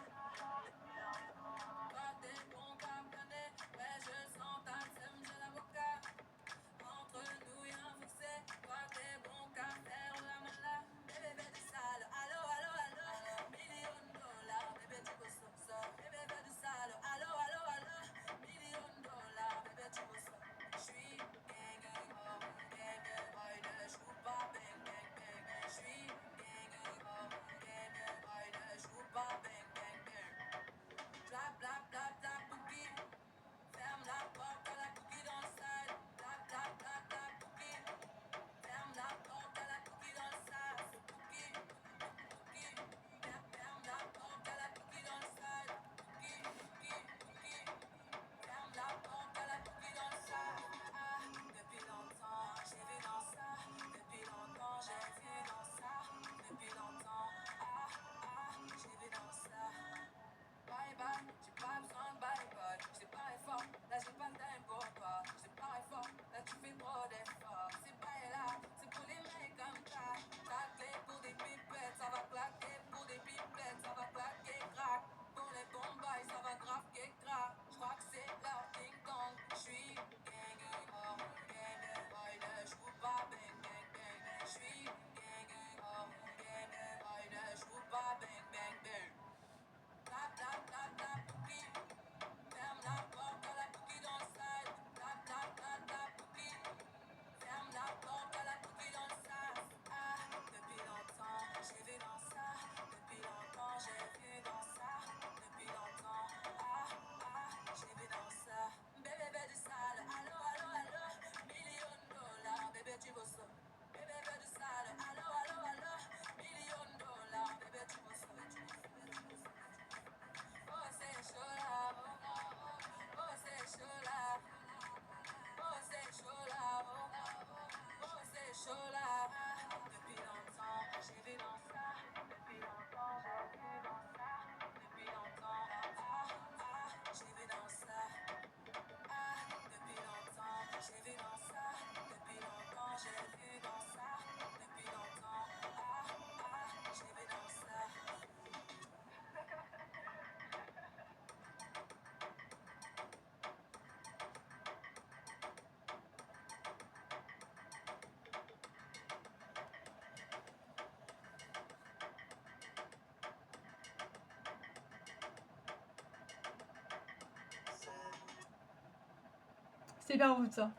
C'est hyper route ça.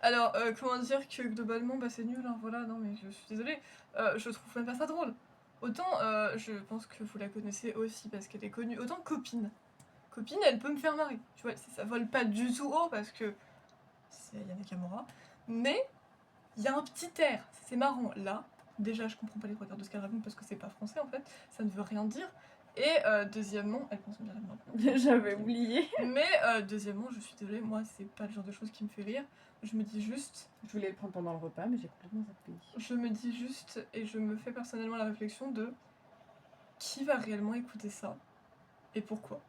Alors, comment dire que globalement, bah c'est nul, hein, voilà, non mais je suis désolée. Je trouve même pas ça drôle. Autant, je pense que vous la connaissez aussi parce qu'elle est connue. Autant Copine. Copine, elle peut me faire marrer. Tu vois, ça vole pas du tout haut parce que c'est Yana Nakamura. Mais, il y a un petit air. C'est marrant. Là, déjà, je comprends pas les trois quarts de ce qu'elle raconte parce que c'est pas français en fait. Ça ne veut rien dire. Et deuxièmement, elle pense bien maintenant. J'avais oublié. Mais deuxièmement, je suis désolée, moi, c'est pas le genre de choses qui me fait rire. Je me dis juste, Je voulais le prendre pendant le repas, mais j'ai complètement zappé. je me dis juste, et je me fais personnellement la réflexion de qui va réellement écouter ça et pourquoi.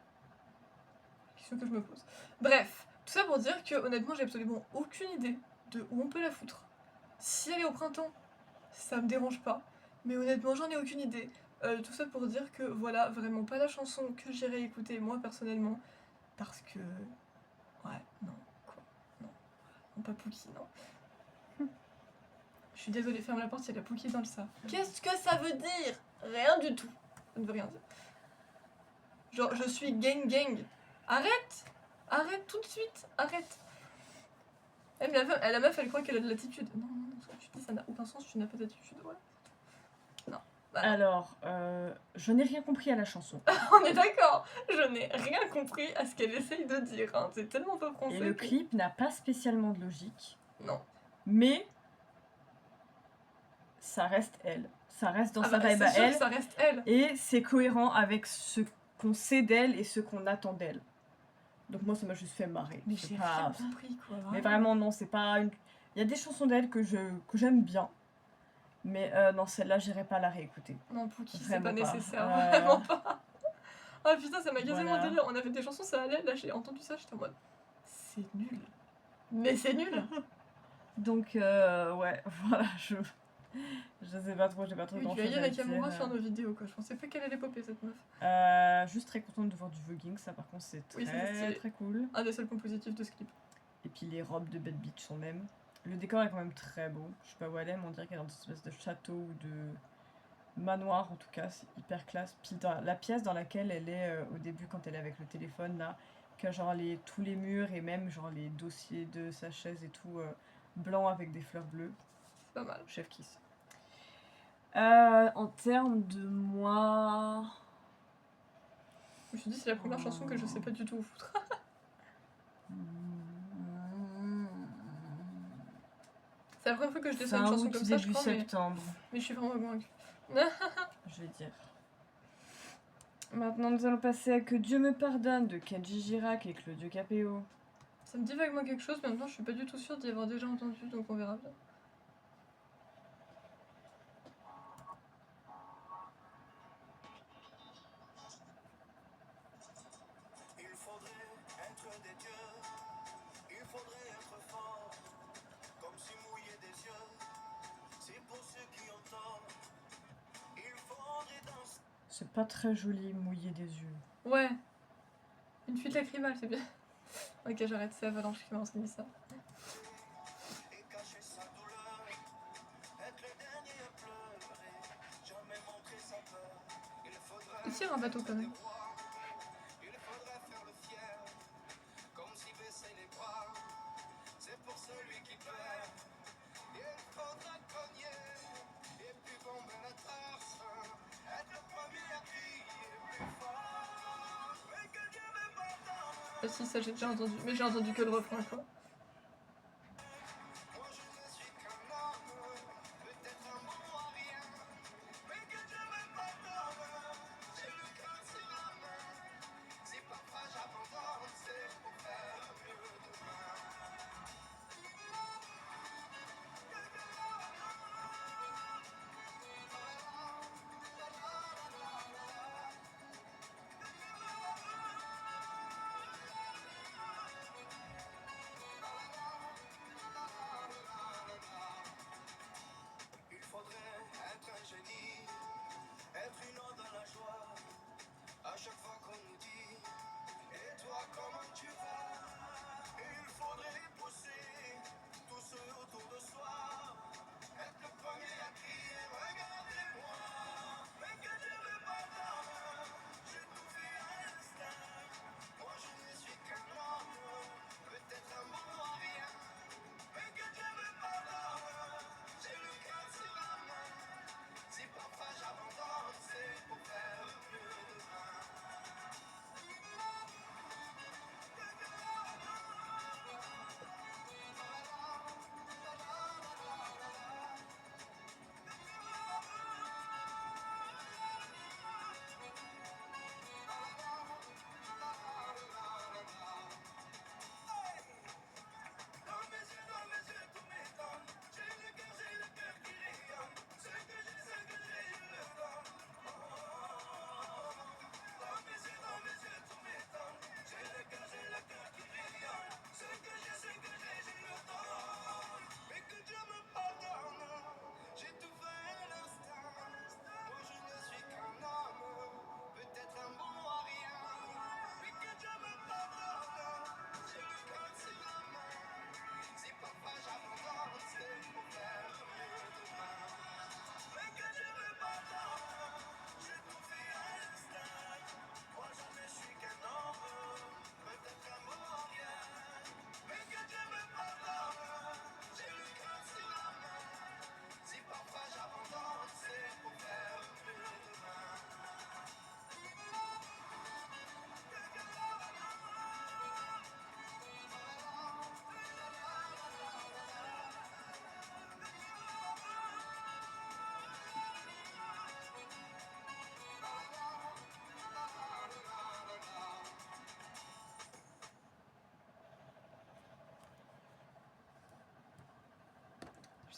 Question que je me pose. Bref, tout ça pour dire que honnêtement, j'ai absolument aucune idée de où on peut la foutre. Si elle est au printemps, ça me dérange pas. Mais honnêtement, j'en ai aucune idée. Tout ça pour dire que voilà, vraiment pas la chanson que j'irai écouter moi personnellement. Parce que. Ouais, non, quoi. Non. Non, pas Pookie, non. Je suis désolée, ferme la porte, il y a la Pookie dans le ça. Qu'est-ce que ça veut dire? Rien du tout. Ça ne veut rien dire. Genre, je suis gang gang. Arrête! Arrête tout de suite, arrête! Même la meuf, elle croit qu'elle a de l'attitude. Non, non, non, ce que tu dis, ça n'a aucun sens, tu n'as pas d'attitude, ouais. Non. Bah non. Alors, je n'ai rien compris à la chanson. On est d'accord, je n'ai rien compris à ce qu'elle essaye de dire, hein. C'est tellement pas français. Et le que- clip n'a pas spécialement de logique, Non. mais ça reste elle. Ça reste dans Ah sa bah, vibe c'est à sûr que elle. ça reste elle. Et c'est cohérent avec ce qu'on sait d'elle et ce qu'on attend d'elle. Donc moi, ça m'a juste fait marrer. Mais C'est j'ai pas- rien compris, quoi. Mais vraiment, non, c'est pas une... Il y a des chansons d'elle que j'aime bien. Mais non, celle-là, j'irai pas la réécouter. Non, Pookie, c'est Vraiment pas pas. nécessaire, vraiment pas. Ah putain, ça m'a gazé Voilà. mon délire. On avait des chansons, ça allait. Là, j'ai entendu ça, j'étais en mode. C'est nul. Mais c'est nul. Donc, ouais, voilà, je sais pas trop, j'ai pas trop Oui, grand tu as chose eu à Nakamura dire. sur nos vidéos, quoi. Je pensais pas qu'elle allait popper, cette meuf. Juste très contente de voir du voguing, ça par contre c'est Oui, ça, c'est très stylé. très cool. Un des seuls points positifs de ce clip. Et puis les robes de Bad Beach sont mêmes. Le décor est quand même très beau. Je sais pas où elle est, mais on dirait qu'elle est dans une espèce de château ou de manoir en tout cas, c'est hyper classe. Puis dans la pièce dans laquelle elle est au début quand elle est avec le téléphone là, que genre tous les murs et même genre les dossiers de sa chaise et tout blanc avec des fleurs bleues. C'est pas mal. Chef kiss. En termes de moi... Je me suis dit, c'est la première chanson que je sais pas du tout où foutre. C'est la première fois que je descends une chanson comme ça, je début crois, septembre, mais je suis vraiment convaincue. je vais dire. Maintenant, nous allons passer à Que Dieu me pardonne de Kenji Girac et Claudio Capéo. Ça me dit vaguement quelque chose, mais en même temps, je suis pas du tout sûre d'y avoir déjà entendu, donc on verra bien. Il faudrait être des dieux, il faudrait être fort, comme si mouiller des yeux, c'est pour ceux qui ont tort. Il faudrait danser. C'est pas très joli, mouiller des yeux. Ouais. Une fuite lacrymale, c'est bien. Ok, j'arrête, c'est Avalanche qui m'a enseigné ça. Et cacher sa douleur, être le dernier à pleurer, jamais montrer sa peur. Il faudrait Il tire un bateau quand même. il faudrait faire le fier, comme si baisser les bras, c'est pour celui qui perd. Il faudrait cogner, et puis bomber la torse, être le premier à crier plus fort. Mais que Dieu me pardonne. Ah si, ça j'ai déjà entendu, mais j'ai entendu que le refrain, quoi. Moi je ne suis qu'un homme, peut-être un mot à rien, mais que Dieu me pardonne, j'ai le cœur sur la main, si parfois j'abandonne, c'est pour faire mieux demain. Que Dieu me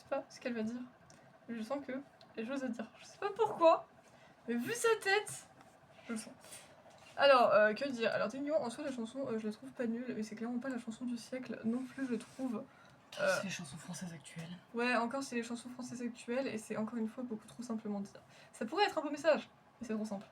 pas ce qu'elle va dire. Je sens que elle a des choses à dire. Je sais pas pourquoi, mais vu sa tête, je le sens. Alors, que dire? Alors, techniquement, en soi, la chanson, je la trouve pas nulle, mais c'est clairement pas la chanson du siècle non plus, je trouve. C'est les chansons françaises actuelles. Ouais, encore, c'est les chansons françaises actuelles, et c'est encore une fois beaucoup trop simplement dit. Ça pourrait être un beau message, mais c'est trop simple.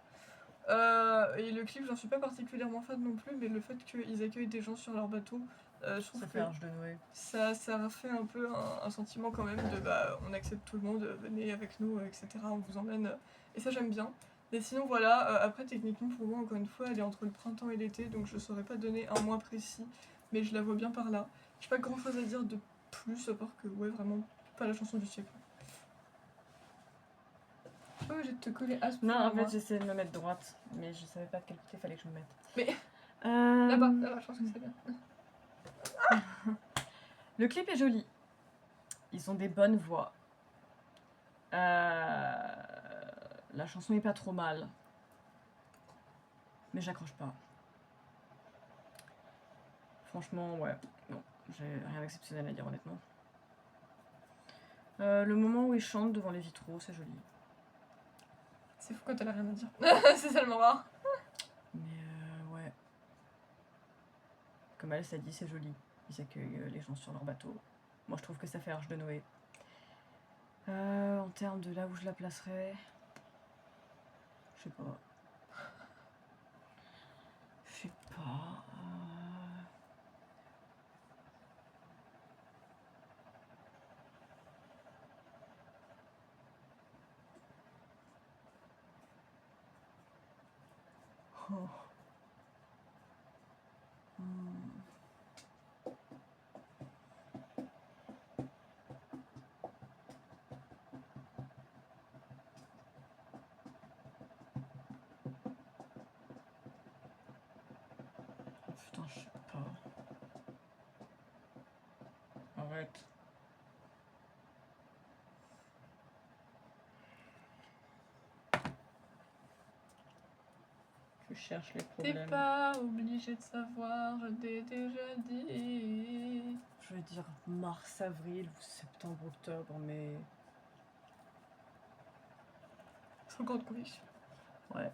Et le clip, j'en suis pas particulièrement fan non plus, mais le fait qu'ils accueillent des gens sur leur bateau, je trouve Ça que fait Arche de Noé. ça fait un peu un sentiment quand même de bah on accepte tout le monde, venez avec nous, etc. On vous emmène. Et ça j'aime bien. Mais sinon voilà, après techniquement pour moi encore une fois elle est entre le printemps et l'été, donc je saurais pas donner un mois précis, mais je la vois bien par là. J'ai pas grand chose à dire de plus, à part que ouais vraiment pas la chanson du siècle. Oh j'ai de te coller à ce point. Non, en moi. fait, j'essayais de me mettre droite, mais je savais pas de quel côté fallait que je me mette. Mais Euh, là-bas, je pense que c'est bien. Le clip est joli. Ils ont des bonnes voix. La chanson est pas trop mal. Mais j'accroche pas. Franchement, ouais. Non, j'ai rien d'exceptionnel à dire, honnêtement. Le moment où ils chantent devant les vitraux, c'est joli. C'est fou quand elle a rien à dire. C'est tellement rare. Mais ouais. Comme Alice a dit, c'est joli. Ils accueillent les gens sur leur bateau. Moi, je trouve que ça fait Arche de Noé. En termes de là où je la placerais, je sais pas. Je sais pas. Oh. Putain, je sais pas. Arrête. Tu cherches les T'es problèmes. pas obligé de savoir, je t'ai déjà dit. Je veux dire mars, avril ou septembre, octobre, mais... Sans grande conviction. Ouais.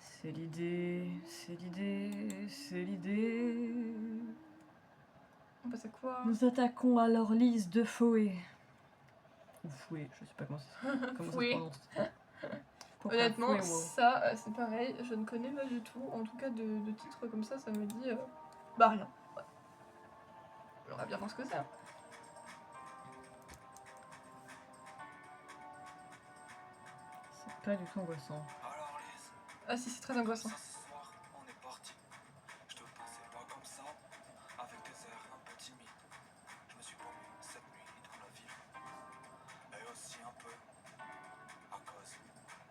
C'est l'idée, c'est l'idée, c'est l'idée. On passe à quoi? Nous attaquons alors Lise de Fouet. Ou Fouet, je sais pas comment ça se Fouet. prononce. Pourquoi Honnêtement, Fouet, wow. ça, c'est pareil, je ne connais pas du tout. En tout cas, de titres comme ça me dit bah rien. Ouais. On va bien voir ce que c'est. Hein. C'est pas du tout angoissant. Alors Lise, Ah si, c'est très angoissant. ça ce soir, on est parti. Je te pensais pas comme ça, avec des airs un peu timides. Je me suis paumé cette nuit dans la ville. Et aussi un peu à cause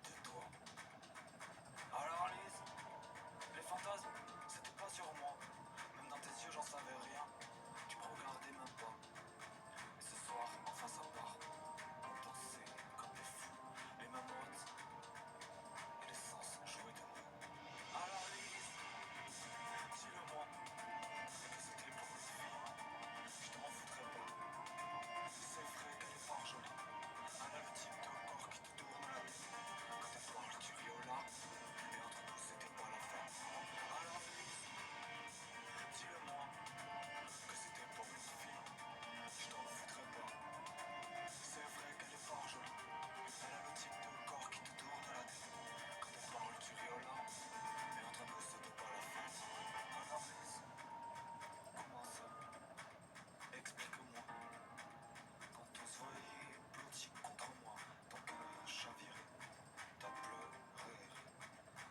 de toi. Alors Lise, les fantasmes, c'était pas sur moi. Même dans tes yeux, j'en savais rien. Tu me regardais même pas. Et ce soir, enfin ça part. On dansait comme des fous. Les mêmes notes et les sens jouaient de nous. Alors Lise, dis-le-moi que c'était pour une fille. Je t'en foutrais pas. C'est vrai qu'elle est fort jolie. Elle a le type de corps qui te tourne la tête. Quand elle parle du viola, et entre nous c'était pas la fête. Alors Lise, dis-le-moi que c'était pour une fille. Je t'en foutrais pas. C'est vrai qu'elle est fort jolie. Elle a le type de corps qui te tourne la tête. Quand elle parle du viola, et entre nous c'était pas la fête. Alors Lise, comment ça? Explique-moi. Quand on se voyait blotti contre moi, ton cœur a chaviré, t'as pleuré.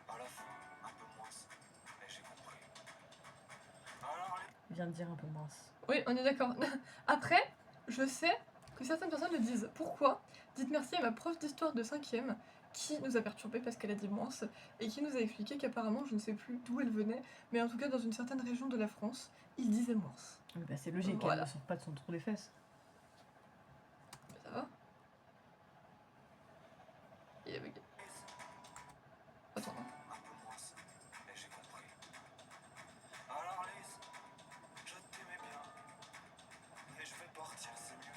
À la fin, un peu moins, mais j'ai compris. Alors les... Il vient de dire un peu mince. Oui, on est d'accord. Après, je sais que certaines personnes le disent. Pourquoi? Dites merci à ma prof d'histoire de 5ème qui nous a perturbés parce qu'elle a dit Mons et qui nous a expliqué qu'apparemment, je ne sais plus d'où elle venait, mais en tout cas dans une certaine région de la France, il disait Mons. Oui, bah c'est logique, Voilà. elle ne sort pas de son trou des fesses. Ça va? Il est bugué. Attends, non. Un peu moins, mais j'ai compris. Alors Lise, je t'aimais bien, mais je vais partir, c'est mieux.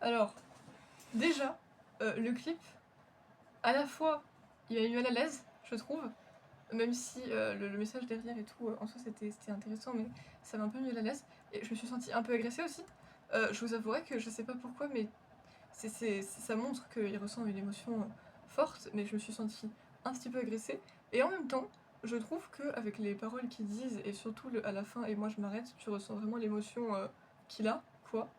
Alors, déjà, le clip, à la fois, il m'a mis mal à l'aise, je trouve, même si le message derrière et tout, en soi c'était intéressant, mais ça m'a un peu mis mal à l'aise. Et je me suis sentie un peu agressée aussi. Je vous avouerai que je sais pas pourquoi, mais ça montre qu'il ressent une émotion forte, mais je me suis sentie un petit peu agressée. Et en même temps, je trouve qu'avec les paroles qu'ils disent, et surtout à la fin, et moi je m'arrête, tu ressens vraiment l'émotion qu'il a, quoi.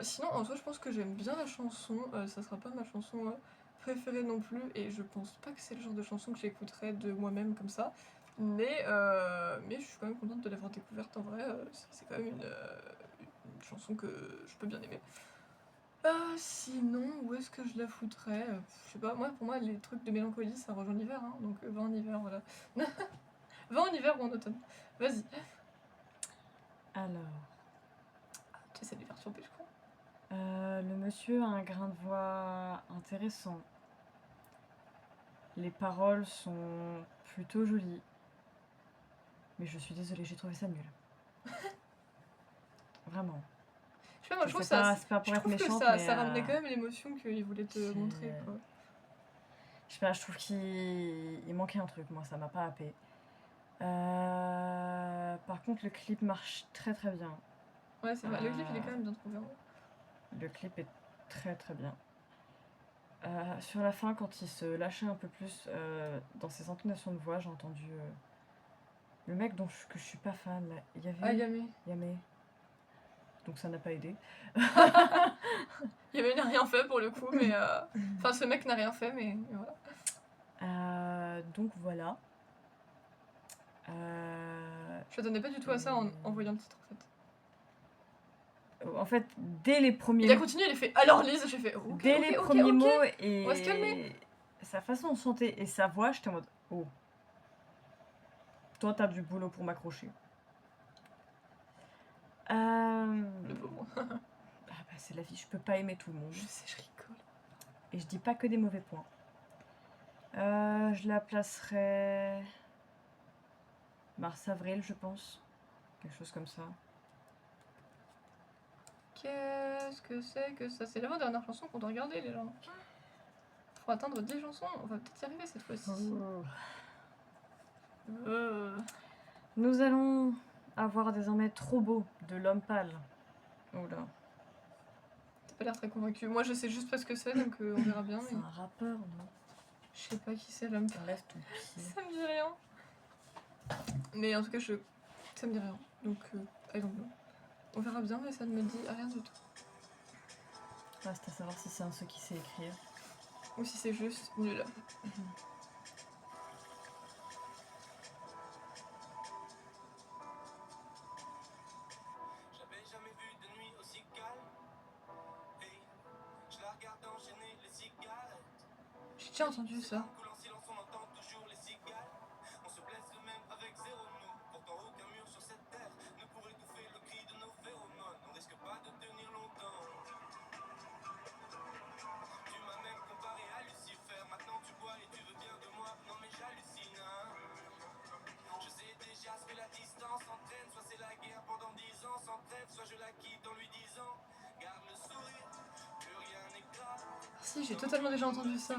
Sinon, en soi, je pense que j'aime bien la chanson. Ça sera pas ma chanson préférée non plus, et je pense pas que c'est le genre de chanson que j'écouterais de moi-même comme ça. Mais je suis quand même contente de l'avoir découverte en vrai. C'est quand même une chanson que je peux bien aimer. Sinon, où est-ce que je la foutrais? Je sais pas, pour moi, les trucs de mélancolie, ça rejoint l'hiver, hein, donc va en hiver, voilà. Va en hiver ou en automne. Vas-y. Alors, Tu essaies de les faire surper, je crois. le monsieur a un grain de voix intéressant. Les paroles sont plutôt jolies. Mais je suis désolée, j'ai trouvé ça nul. Vraiment. Je sais pas, moi je trouve, c'est pas pour être méchante, que mais ça ramenait quand même l'émotion qu'il voulait te montrer, quoi. Je sais pas, je trouve qu'il manquait un truc, moi ça m'a pas happé. Par contre, le clip marche très très bien. Ouais, c'est vrai, le clip il est quand même bien trouvé. Hein. Le clip est très très bien. Sur la fin, quand il se lâchait un peu plus dans ses intonations de voix, j'ai entendu le mec que je suis pas fan, là. Yamé. Donc ça n'a pas aidé. Yamé n'a rien fait pour le coup, mais. Enfin, ce mec n'a rien fait, mais voilà. Donc voilà. Je m'attendais pas du tout à ça en voyant le titre en fait. En fait, dès les premiers Il a continué, il a fait alors Lise, j'ai fait ok. Dès les premiers mots et on va se calmer. Sa façon de chanter et sa voix, j'étais en mode oh. Toi, t'as du boulot pour m'accrocher. Le pauvre. C'est la vie, je peux pas aimer tout le monde. Je sais, je rigole. Et je dis pas que des mauvais points. Je la placerais. Mars-avril, je pense. Quelque chose comme ça. Qu'est-ce que c'est que ça? C'est l'avant-dernière chanson qu'on doit regarder, les gens. Faut atteindre 10 chansons, on va peut-être y arriver cette fois-ci. Nous allons avoir désormais Trop beau de L'Homme pâle. Oula. T'as pas l'air très convaincu. Moi je sais juste pas ce que c'est, donc on verra bien. C'est un rappeur, non? Je sais pas qui c'est, L'Homme pâle. Enlève ton pied. Ça me dit rien. Mais en tout cas, ça me dit rien. Donc, I don't know. On verra bien, mais ça ne me dit rien du tout. Reste à savoir si c'est un ceux qui sait écrire. Ou si c'est juste nul. J'avais jamais vu de nuit aussi calme. Hey, je la regarde enchaîner les cigarettes. J'ai déjà entendu ça. Coule en silence, on entend toujours les cigales. On se blesse le même avec zéro nous. Pourtant aucun mur sur cette terre ne pourrait étouffer le cri de nos phéromones. On risque pas de tenir longtemps. Tu m'as même comparé à Lucifer. Maintenant tu bois et tu veux bien de moi. Non mais j'hallucine, hein. Je sais déjà ce que la distance entraîne. Soit c'est la guerre pendant 10 ans sans trêve, soit je la quitte en lui disant garde le sourire, plus rien n'est grave. Si, j'ai totalement déjà entendu ça.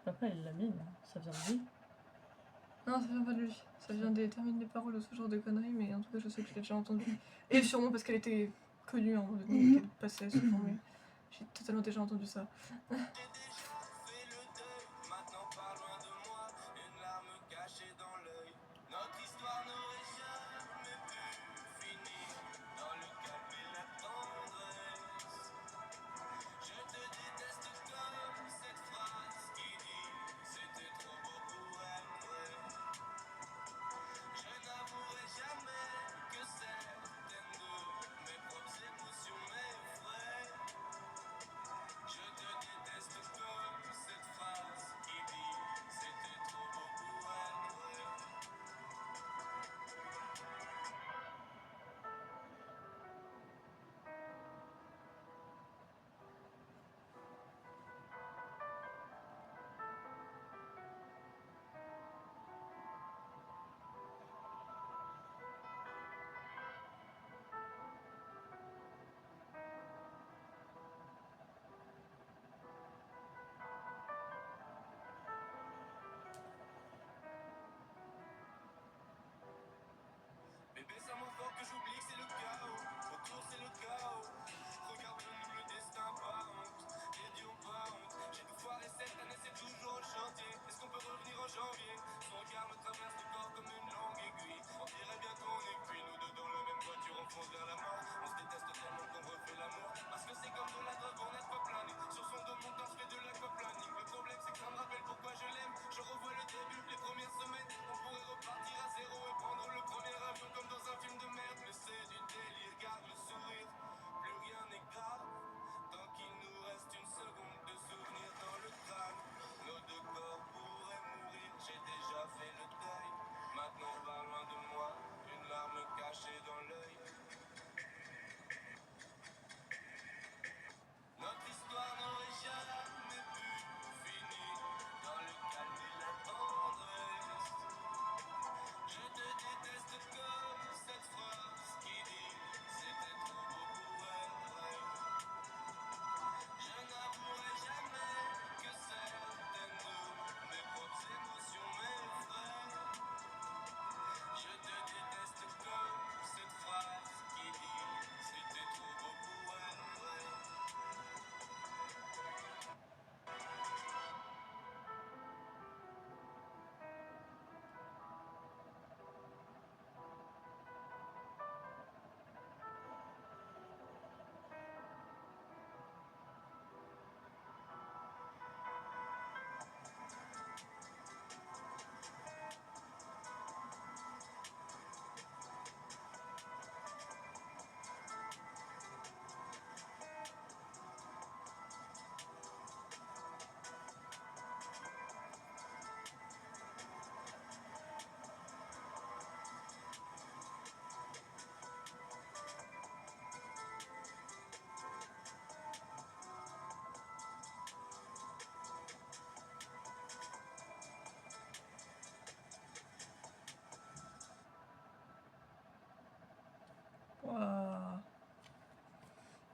Papa, il l'a mis, non? Ça vient de lui. Non, ça vient pas de lui. Ça vient des termines des paroles ou ce genre de conneries, mais en tout cas, je sais que je l'ai déjà entendu. Et sûrement parce qu'elle était connue, hein, qu'elle passait souvent, mais j'ai totalement déjà entendu ça.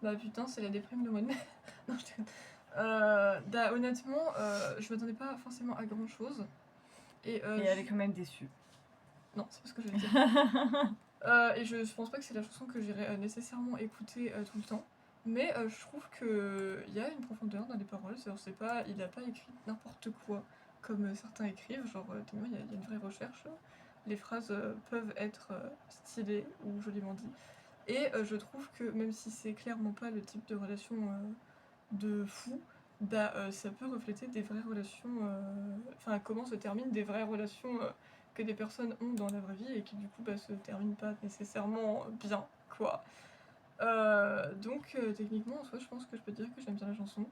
Bah putain, c'est la déprime de mois de mai. Non, je déconne. Honnêtement, je m'attendais pas forcément à grand chose. Et elle est quand même déçue. Non, c'est pas ce que je veux dire. Et je pense pas que c'est la chanson que j'irai nécessairement écouter tout le temps. Mais je trouve qu'il y a une profondeur dans les paroles. C'est pas, il a pas écrit n'importe quoi comme certains écrivent. Genre, il y a une vraie recherche. Les phrases peuvent être stylées ou joliment dites. Et je trouve que même si c'est clairement pas le type de relation de fou, bah, ça peut refléter des vraies relations. Enfin, comment se terminent des vraies relations que des personnes ont dans la vraie vie et qui du coup bah, se terminent pas nécessairement bien, quoi. Donc techniquement, en soi, je pense que je peux dire que j'aime bien la chanson.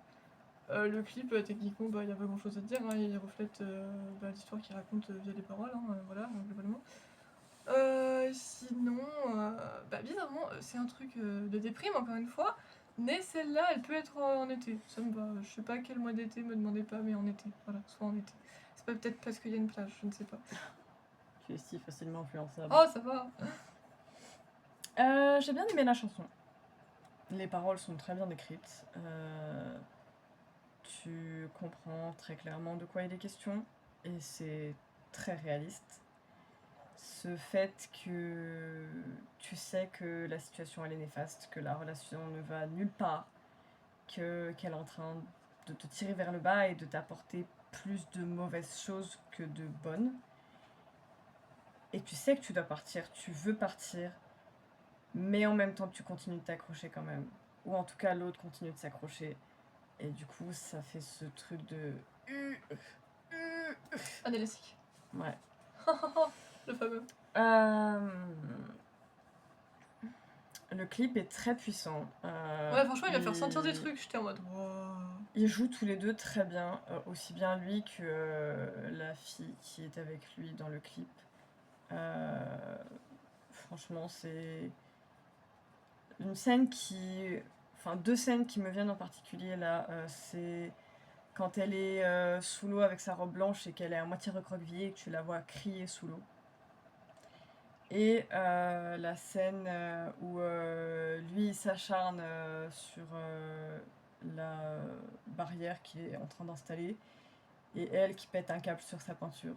Le clip, techniquement, bah, il y a pas grand chose à dire, hein, il reflète bah, l'histoire qu'il raconte via les paroles, hein, voilà, globalement. Sinon, bah, bizarrement, c'est un truc de déprime, encore une fois, mais celle-là, elle peut être en été, ça me va. Je sais pas quel mois d'été, me demandez pas, mais en été, voilà, soit en été. C'est pas peut-être parce qu'il y a une plage, je ne sais pas. Tu es si facilement influençable. Oh, ça va. J'ai bien aimé la chanson. Les paroles sont très bien décrites. Tu comprends très clairement de quoi il est question et c'est très réaliste. Ce fait que tu sais que la situation elle est néfaste, que la relation ne va nulle part, qu'elle est en train de te tirer vers le bas et de t'apporter plus de mauvaises choses que de bonnes. Et tu sais que tu dois partir, tu veux partir, mais en même temps tu continues de t'accrocher quand même. Ou en tout cas l'autre continue de s'accrocher. Et du coup ça fait ce truc de... Un élastique. Ouais. Le fameux. Le clip est très puissant. Ouais, franchement, il va faire sentir des trucs. J'étais en mode. Wow. Ils jouent tous les deux très bien, aussi bien lui que la fille qui est avec lui dans le clip. Franchement, c'est une scène qui. Enfin, deux scènes qui me viennent en particulier là. C'est quand elle est sous l'eau avec sa robe blanche et qu'elle est à moitié recroquevillée et que tu la vois crier sous l'eau. Et la scène où lui il s'acharne sur la barrière qu'il est en train d'installer et elle qui pète un câble sur sa peinture.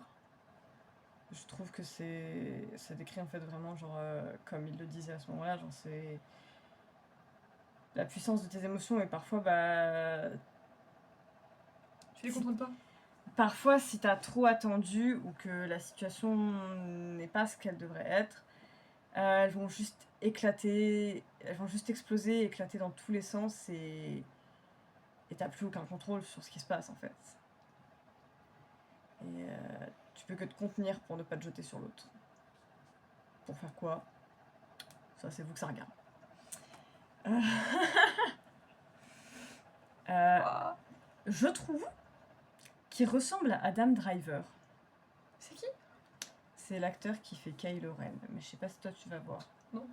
Je trouve que ça décrit en fait vraiment genre comme il le disait à ce moment-là, genre c'est la puissance de tes émotions et parfois bah Tu les contrôles pas. parfois si t'as trop attendu ou que la situation n'est pas ce qu'elle devrait être, elles vont juste éclater, elles vont juste exploser, éclater dans tous les sens et t'as plus aucun contrôle sur ce qui se passe en fait. Et tu peux que te contenir pour ne pas te jeter sur l'autre. Pour faire quoi? Ça c'est vous que ça regarde. Wow. Je trouve qu'il ressemble à Adam Driver. C'est qui? C'est l'acteur qui fait Kylo Ren, mais je sais pas si toi tu vas voir. Non.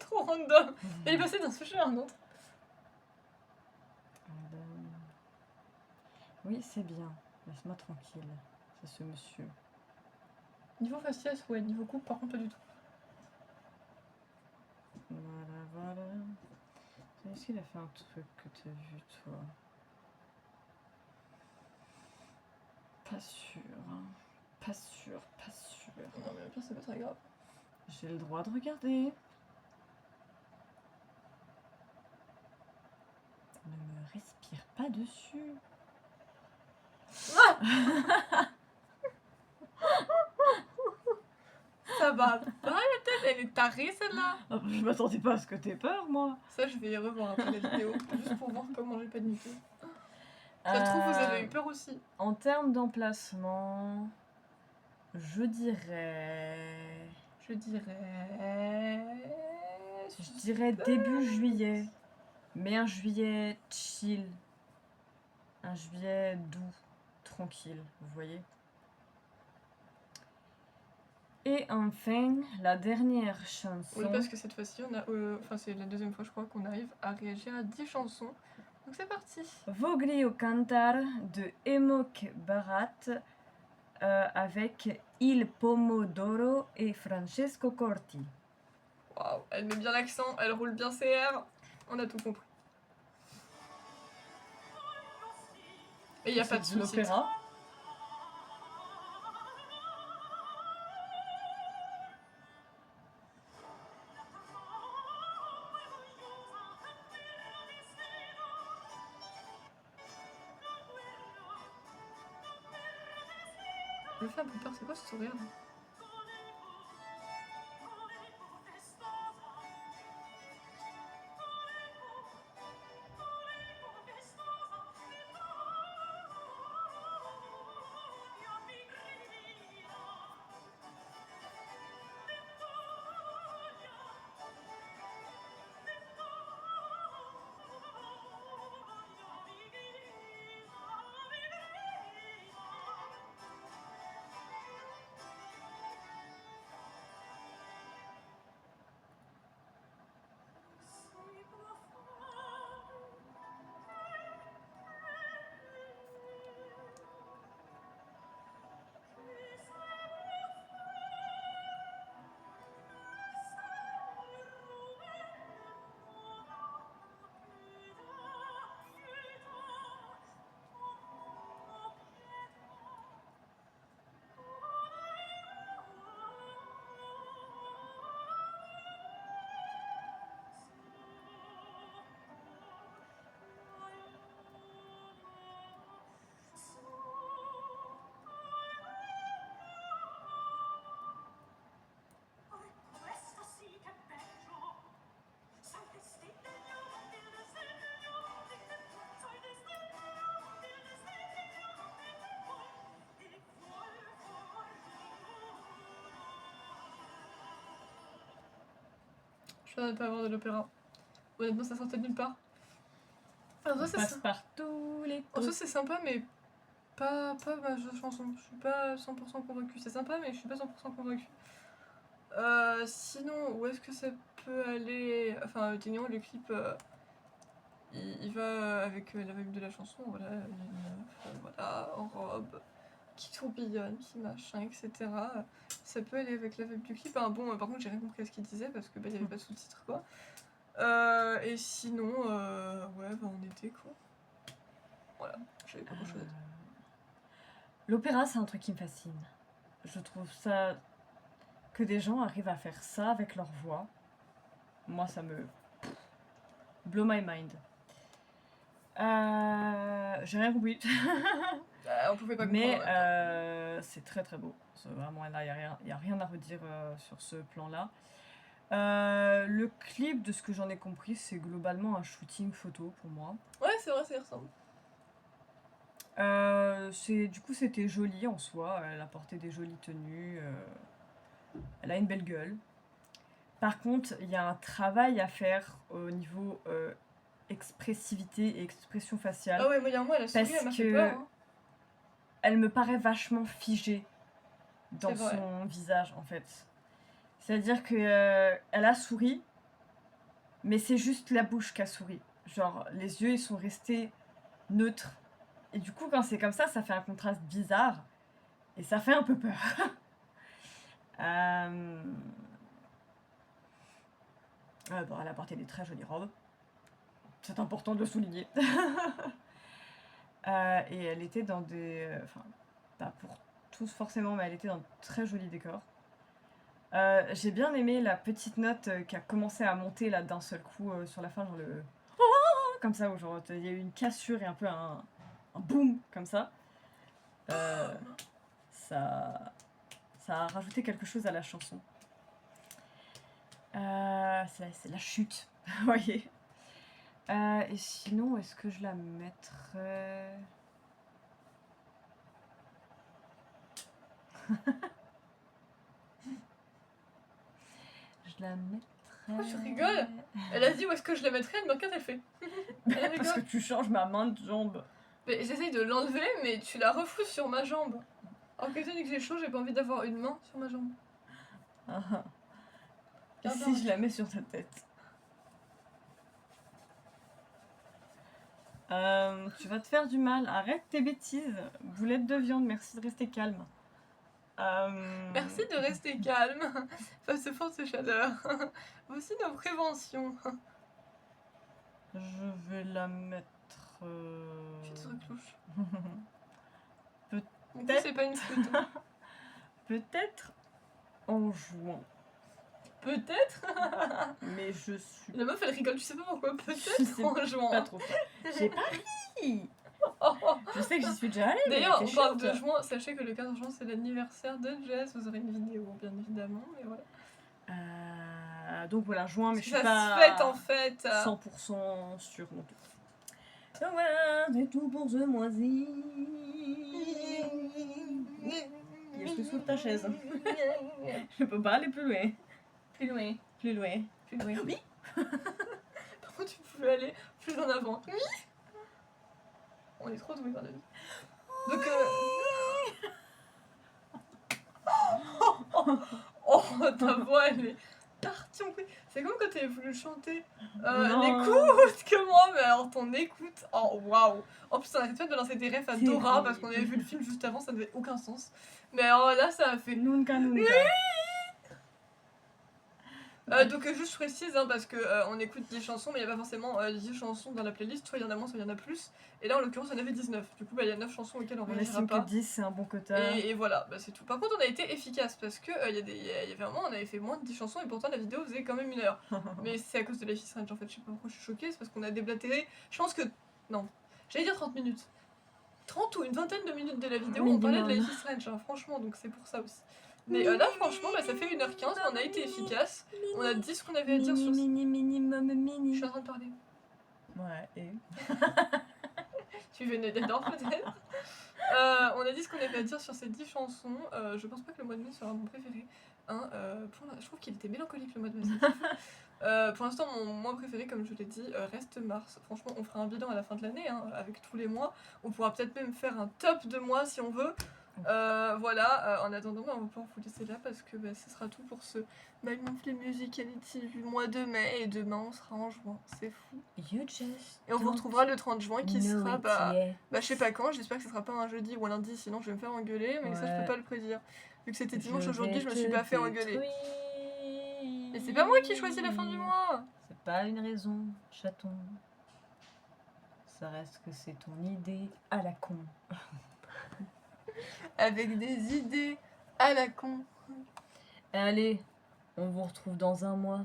Trop random. Il est passé d'un sujet à un autre. Oui, c'est bien. Laisse-moi tranquille. C'est ce monsieur. Niveau faciès, ouais. Niveau coupe, par contre, pas du tout. Voilà. Est-ce qu'il a fait un truc que t'as vu, toi? Pas sûr, hein. Pas sûr. Non, mais au pire, c'est pas très grave. J'ai le droit de regarder. Ne me respire pas dessus. Ça va pas la tête, elle est tarée celle-là. Je m'attendais pas à ce que t'aies peur, moi. Ça, je vais y revoir après la vidéo, juste pour voir comment j'ai paniqué. Ça se trouve, vous avez eu peur aussi. En termes d'emplacement, je dirais début juillet. Mais un juillet chill. Un juillet doux, tranquille, vous voyez. Et enfin, la dernière chanson. Oui, parce que cette fois-ci, on a, enfin, c'est la deuxième fois, je crois, qu'on arrive à réagir à 10 chansons. Donc c'est parti. Voglio cantar de Emok Barat avec Il Pomodoro et Francesco Corti. Waouh, elle met bien l'accent, elle roule bien ses airs. On a tout compris. Et il n'y a pas de C'est de sous-titres. l'opéra. Je me fais un peu peur, c'est quoi ce sourire là? Je suis de pas avoir de l'opéra. Honnêtement, ça sortait de nulle part. En On vrai, passe par tous les en soi, c'est sympa, mais pas ma chanson. Je suis pas 100% convaincue. C'est sympa, mais je suis pas 100% convaincue. Sinon, où est-ce que ça peut aller? Enfin, techniquement, le clip, il va avec la vibe de la chanson. Voilà, il y a une meuf, voilà, en robe, qui tourbillonne, qui machin, etc. Ça peut aller avec la vibe du clip. Hein, bon, par contre, j'ai rien compris à ce qu'il disait parce que il y avait pas de sous-titres, quoi. Et sinon, ouais, bah en été, quoi. Voilà, j'avais pas grand-chose à dire. L'opéra, c'est un truc qui me fascine. Je trouve ça... Que des gens arrivent à faire ça avec leur voix. Moi, ça me... Blow my mind. J'ai rien compris. On pouvait pas Mais comprendre. c'est très très beau. Vraiment, là, il n'y a rien à redire sur ce plan-là. Le clip, de ce que j'en ai compris, c'est globalement un shooting photo pour moi. Ouais, c'est vrai, ça y ressemble. Du coup, c'était joli en soi. Elle a porté des jolies tenues. Elle a une belle gueule. Par contre, il y a un travail à faire au niveau expressivité et expression faciale. Ah ouais, moi, il y a un mois, elle a souri, elle m'a fait peur. Hein. Elle me paraît vachement figée dans C'est vrai. son visage, en fait. C'est-à-dire que elle a souri, mais c'est juste la bouche qui a souri. Genre, les yeux, ils sont restés neutres. Et du coup, quand c'est comme ça fait un contraste bizarre. Et ça fait un peu peur. Bon, elle a porté des très jolies robes. C'est important de le souligner. Et elle était dans des... Enfin, pas pour tous forcément, mais elle était dans de très jolis décors. J'ai bien aimé la petite note qui a commencé à monter là d'un seul coup sur la fin, genre le... Comme ça, où genre il y a eu une cassure et un peu un boom comme ça. Ça a rajouté quelque chose à la chanson. C'est la chute, vous voyez. Et sinon, est-ce que je la mettrais... Je la mettrais... Pourquoi tu rigoles? Elle a dit où est-ce que je la mettrais, mais regarde, elle fait. Elle Parce que tu changes ma main de jambe. Mais j'essaye de l'enlever, mais tu la refousses sur ma jambe. Alors que étant donné que j'ai chaud, j'ai pas envie d'avoir une main sur ma jambe. Et si je la mets sur ta tête? Tu vas te faire du mal. Arrête tes bêtises. Boulette de viande, merci de rester calme. Merci de rester calme face aux fortes chaleurs. Voici nos préventions. Je vais la mettre... Petite reclouche. Peut-être. Du coup, c'est pas une flûte. Peut-être en juin. Peut-être. Mais je suis La meuf, elle rigole, tu sais pas pourquoi. Je sais Peut-être en juin. pas trop ça. J'ai pas ri. Je sais que j'y suis déjà allée. mais D'ailleurs, elle on était parle chiante. de juin. Sachez que le 15 juin, c'est l'anniversaire de Jess. Vous aurez une vidéo, bien évidemment. Mais voilà. Donc voilà, juin, mais je suis Ça pas se fête en fait. 100% sûre non plus. Donc voilà, c'est tout pour ce mois-ci. Je suis sous ta chaise. Je peux pas aller plus loin. Plus loin. Plus loin. Plus loin. Oui. Par contre, tu pouvais aller plus en avant. Oui. On est trop doués dans la vie. Donc, oh, ta voix, elle est tartionpée. C'est comme quand t'avais voulu chanter Non. l'écoute que moi, mais alors ton écoute, oh waouh. En plus, on arrête pas de lancer des refs à C'est Dora horrible. parce qu'on avait vu le film juste avant, ça n'avait aucun sens. Mais alors là, ça a fait. Nunca, nunca. Donc juste je précise hein, parce que on écoute 10 chansons mais il n'y a pas forcément 10 chansons dans la playlist, soit il y en a moins, soit il y en a plus. Et là en l'occurrence il y en avait 19, du coup il y a 9 chansons auxquelles on On réagira estime pas. que 10 c'est un bon quota. Et voilà, bah, c'est tout. Par contre on a été efficace parce que il y avait un moment on avait fait moins de 10 chansons et pourtant la vidéo faisait quand même 1 heure. Mais c'est à cause de Life is Strange en fait, je sais pas pourquoi je suis choquée, c'est parce qu'on a déblatéré, je pense que... Non, j'allais dire 30 minutes. 30 ou une vingtaine de minutes de la vidéo, on parlait de Life is Strange, hein, franchement, donc c'est pour ça aussi. Mais là, franchement, bah, ça fait 1h15, on a été efficace. On a dit ce qu'on avait à dire sur... Je suis en train de parler. Ouais, et Tu venais d'Adore peut-être On a dit ce qu'on avait à dire sur ces 10 chansons. Je pense pas que le mois de mai sera mon préféré. Hein, je trouve qu'il était mélancolique le mois de mai. C'est fou. Pour l'instant, mon mois préféré, comme je l'ai dit, reste mars. Franchement, on fera un bilan à la fin de l'année, hein, avec tous les mois. On pourra peut-être même faire un top de mois si on veut. Voilà, en attendant, on va pouvoir vous laisser là parce que ce sera tout pour ce My Monthly Musicality du mois de mai. Et demain, on sera en juin. C'est fou. Et on vous retrouvera le 30 juin qui sera, je sais pas quand. J'espère que ce sera pas un jeudi ou un lundi, sinon je vais me faire engueuler. Mais ça, je peux pas le prédire. Vu que c'était dimanche aujourd'hui, je me suis pas fait engueuler. Mais c'est pas moi qui choisis la fin du mois. C'est pas une raison, chaton. Ça reste que c'est ton idée à la con. Avec des idées à la con. Allez, on vous retrouve dans un mois.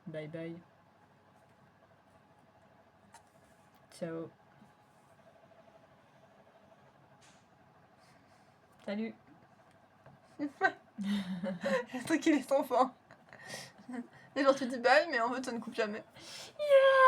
Bye bye. Ciao. Salut. C'est toi qui laisse ton fin. Et genre tu dis bye, mais en fait ça ne coupe jamais. Yeah.